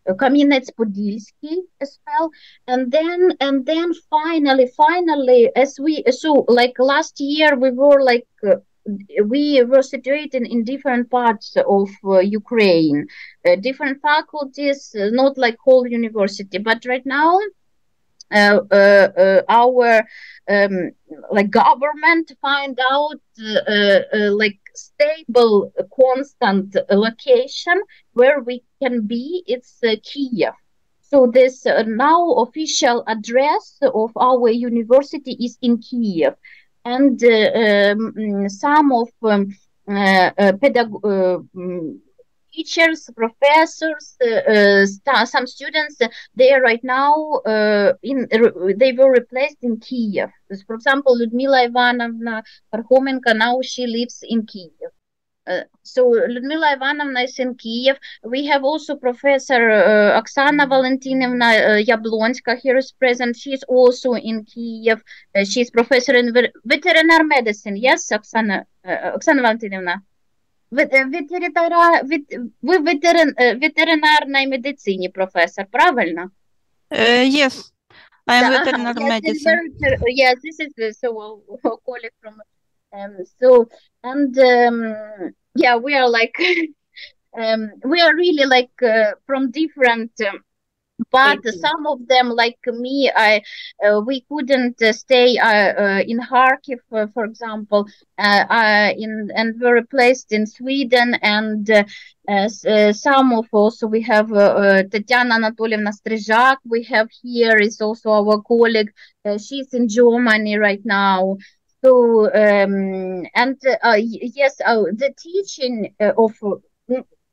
Kamenets-Podilsky as well, and then finally, as we like last year, we were like. We were situated in different parts of Ukraine, different faculties, not like whole university. But right now, our like government find out like stable, constant location where we can be. It's Kiev. So this now official address of our university is in Kiev, and some of teachers, professors, some students, they are right now they were replaced in Kiev. For example, Ludmila Ivanovna Parhomenko, now she lives in Kiev. So Ludmila Ivanovna is in Kiev. We have also Professor Oksana Valentinovna Yablonska here is present. She is also in Kiev. She is professor in veterinary medicine. Yes, Oksana Valentinovna? Ви в ветеринарній медицині професор, правильно? Yes, I am veterinary medicine. Yes, this is so a colleague from so and yeah, we are like we are really like from different but some of them, like me, we couldn't stay in Kharkiv, for example, and were replaced in Sweden. And some of also we have Tatiana Anatolievna Strizhak. We have here is also our colleague. She's in Germany right now. So and yes, the teaching of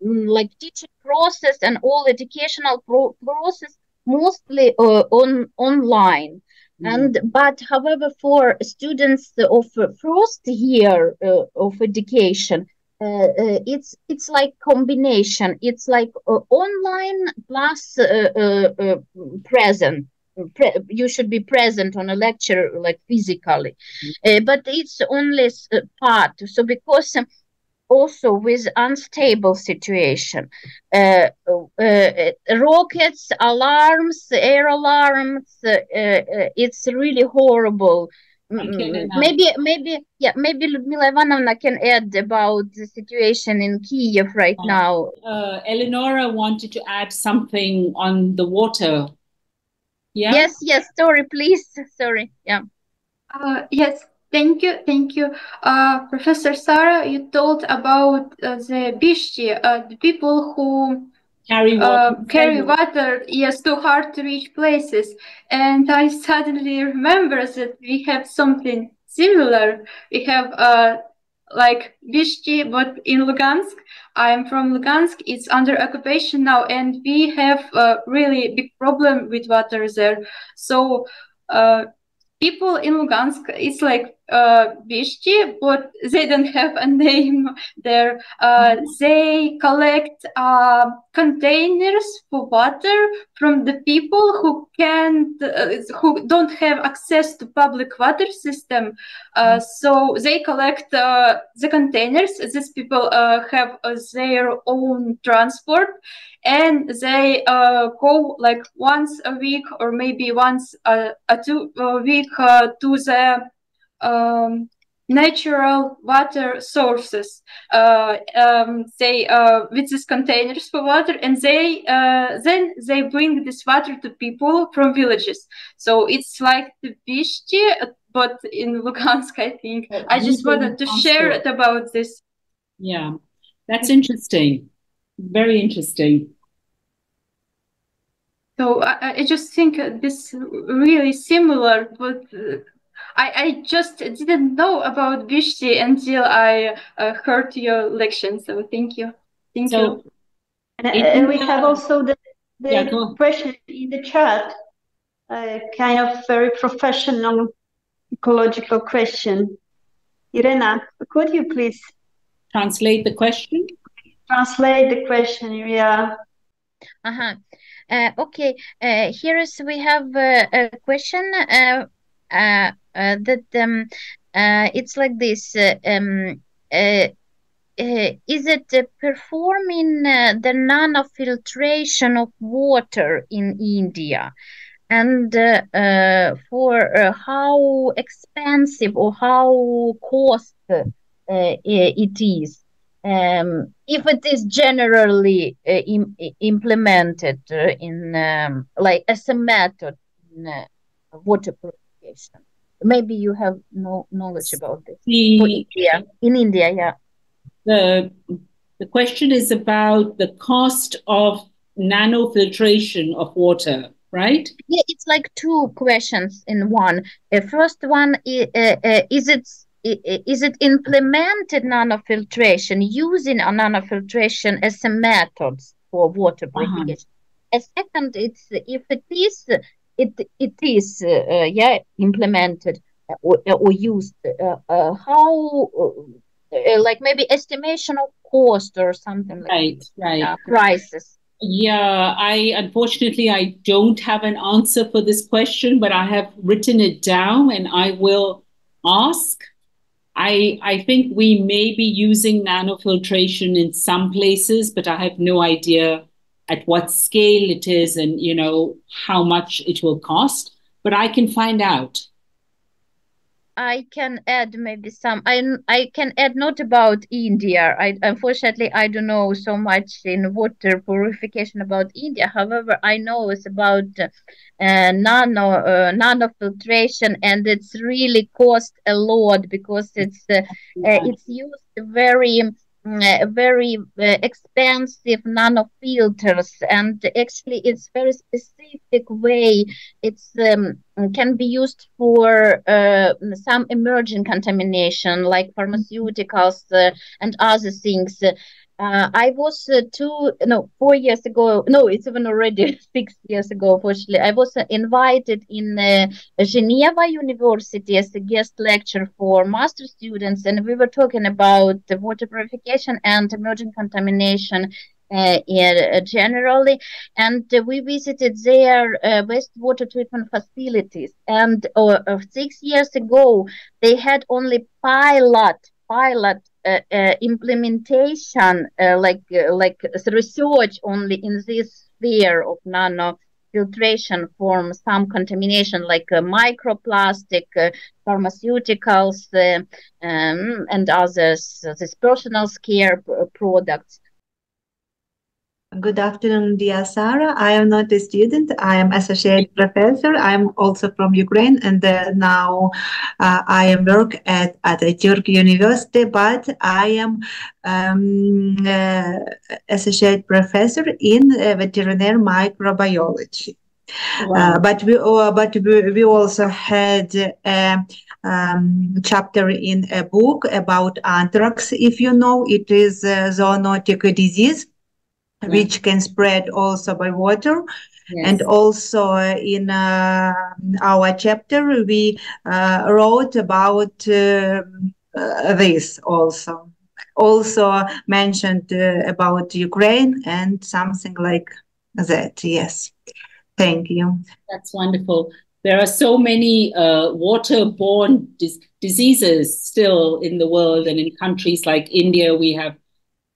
like teaching process and all educational process mostly online. And but however, for students of first year of education, it's like combination. It's like online plus present. You should be present on a lecture like physically, but it's only part. So because also with unstable situation, rockets, alarms, air alarms, it's really horrible. Maybe Ludmila Ivanovna can add about the situation in Kiev right now. Eleonora wanted to add something on the water. Yeah. Yes. Sorry, please. Sorry. Yeah. Yes. Thank you. Professor Sara, you told about the bishti, the people who carry water, yes, to hard to reach places. And I suddenly remember that we have something similar. We have like bishti, but in Lugansk. I'm from Lugansk. It's under occupation now, and we have a really big problem with water there. So people in Lugansk, it's like bishti, but they don't have a name there. They collect containers for water from the people who can't, who don't have access to public water system. So they collect the containers. These people have their own transport, and they go like once a week or maybe once a week to the natural water sources. They with these containers for water, and they then they bring this water to people from villages. So it's like the bishti, but in Lugansk, I think. I just wanted to share it about this. Yeah, that's interesting. Very interesting. So I just think this really similar, but I just didn't know about bishti until I heard your lection. So thank you. Thank you. And we have also the question in the chat, kind of very professional ecological question. Irena, could you please translate the question? Translate the question, yeah. Okay, here we have a question that it's like this. Is it performing the nanofiltration of water in India? And for how expensive or how cost it is? If it is generally implemented in like as a method in water purification. Maybe you have no knowledge about this. In India, yeah. The question is about the cost of nanofiltration of water, right? Yeah, it's like two questions in one. First one is it implemented nanofiltration, using a nanofiltration as a method for water purification? A second, it's if it is implemented or used, how like maybe estimation of cost or something like that. Right. Prices. Yeah, unfortunately I don't have an answer for this question, but I have written it down and I will ask. I think we may be using nanofiltration in some places, but I have no idea at what scale it is and, how much it will cost. But I can find out. I can add maybe some. I can add not about India. Unfortunately I don't know so much in water purification about India. However, I know it's about nanofiltration, and it's really cost a lot because it's used very expensive nanofilters, and actually it's very specific way. It's can be used for some emerging contamination like pharmaceuticals and other things. I was 4 years ago. No, it's even already 6 years ago. Fortunately, I was invited in Geneva University as a guest lecturer for master students, and we were talking about the water purification and emerging contamination generally. And we visited their wastewater treatment facilities. And 6 years ago, they had only pilot implementation, like research only in this sphere of nano filtration from some contamination like microplastic, pharmaceuticals, and others, this personal care products. Good afternoon, dear Sara. I am not a student. I am associate professor. I am also from Ukraine, and now I am work at a Turkey University. But I am associate professor in veterinary microbiology. Wow. But we also had a chapter in a book about anthrax. If you know, it is a zoonotic disease. Yeah. Which can spread also by water. Yes. And also in our chapter, we wrote about this also. Also mentioned about Ukraine and something like that. Yes. Thank you. That's wonderful. There are so many waterborne diseases still in the world, and in countries like India, we have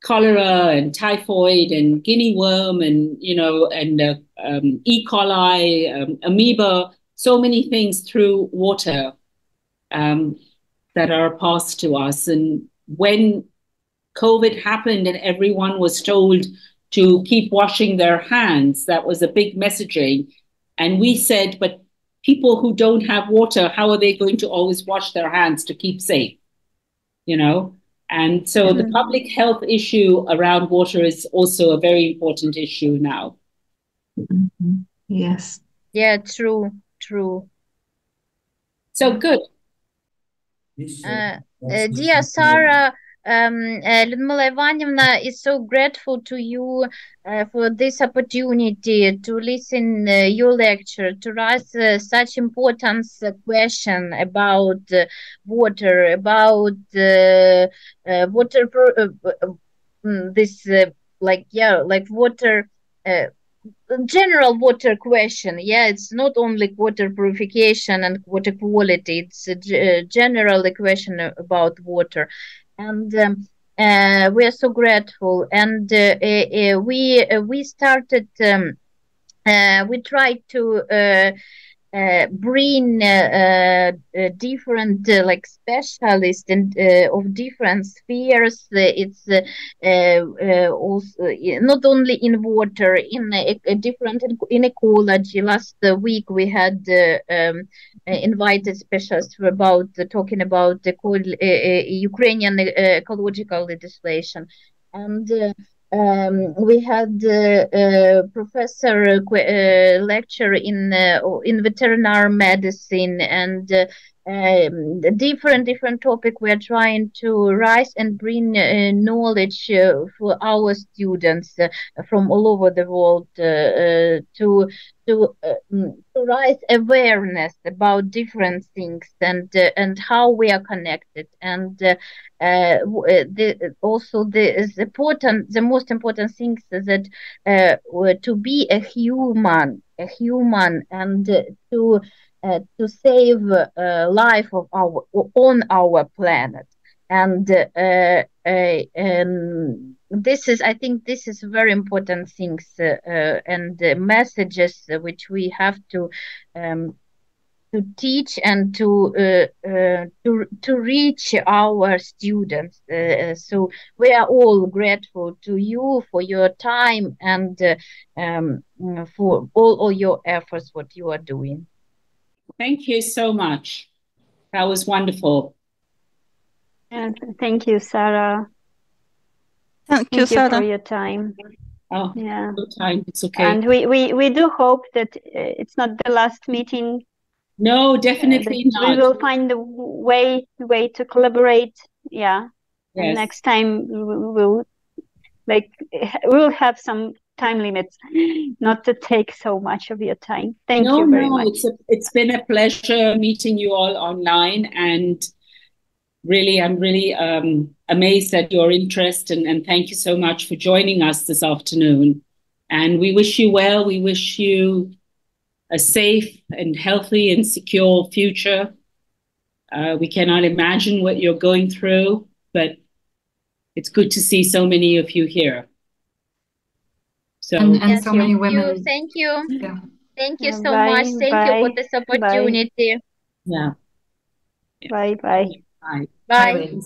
cholera and typhoid and guinea worm and E. coli, amoeba, so many things through water that are passed to us. And when COVID happened and everyone was told to keep washing their hands, that was a big messaging. And we said, but people who don't have water, how are they going to always wash their hands to keep safe? And so the public health issue around water is also a very important issue now. Mm-hmm. Yes. Yeah, true. So good. Dear Sara, Lyudmila Ivanivna is so grateful to you for this opportunity to listen your lecture, to raise such important question about water, about water, water. General water question. Yeah, it's not only water purification and water quality, it's a general question about water. And we are so grateful, and we started we tried to bring different specialists and of different spheres. It's also not only in water, in a different in ecology. Last week we had invited specialists about talking about the Ukrainian ecological legislation, and we had professor lecture in veterinary medicine, and different topic. We are trying to rise and bring knowledge for our students from all over the world to raise awareness about different things and how we are connected, and the most important thing is that to be a human and to save life of on our planet. And I think this is very important things and messages which we have to teach and to reach our students. So we are all grateful to you for your time and for all your efforts, what you are doing. Thank you so much. That was wonderful. And thank you, Sarah. Thank you, Thank you for Sara. your time. Oh, Yeah. no time. It's okay. And we do hope that it's not the last meeting. No, definitely that not. We will find a way to collaborate. Yeah. And Yes. next time we'll have some time limits, not to take so much of your time. Thank you very much. It's been a pleasure meeting you all online, and really, I'm really amazed at your interest, and thank you so much for joining us this afternoon. And we wish you well. We wish you a safe and healthy and secure future. We cannot imagine what you're going through, but it's good to see so many of you here. So and so many women. Thank you. Yeah. Thank you so much. Thank you for this opportunity. Yeah. Bye. Bye. Bye. Bye.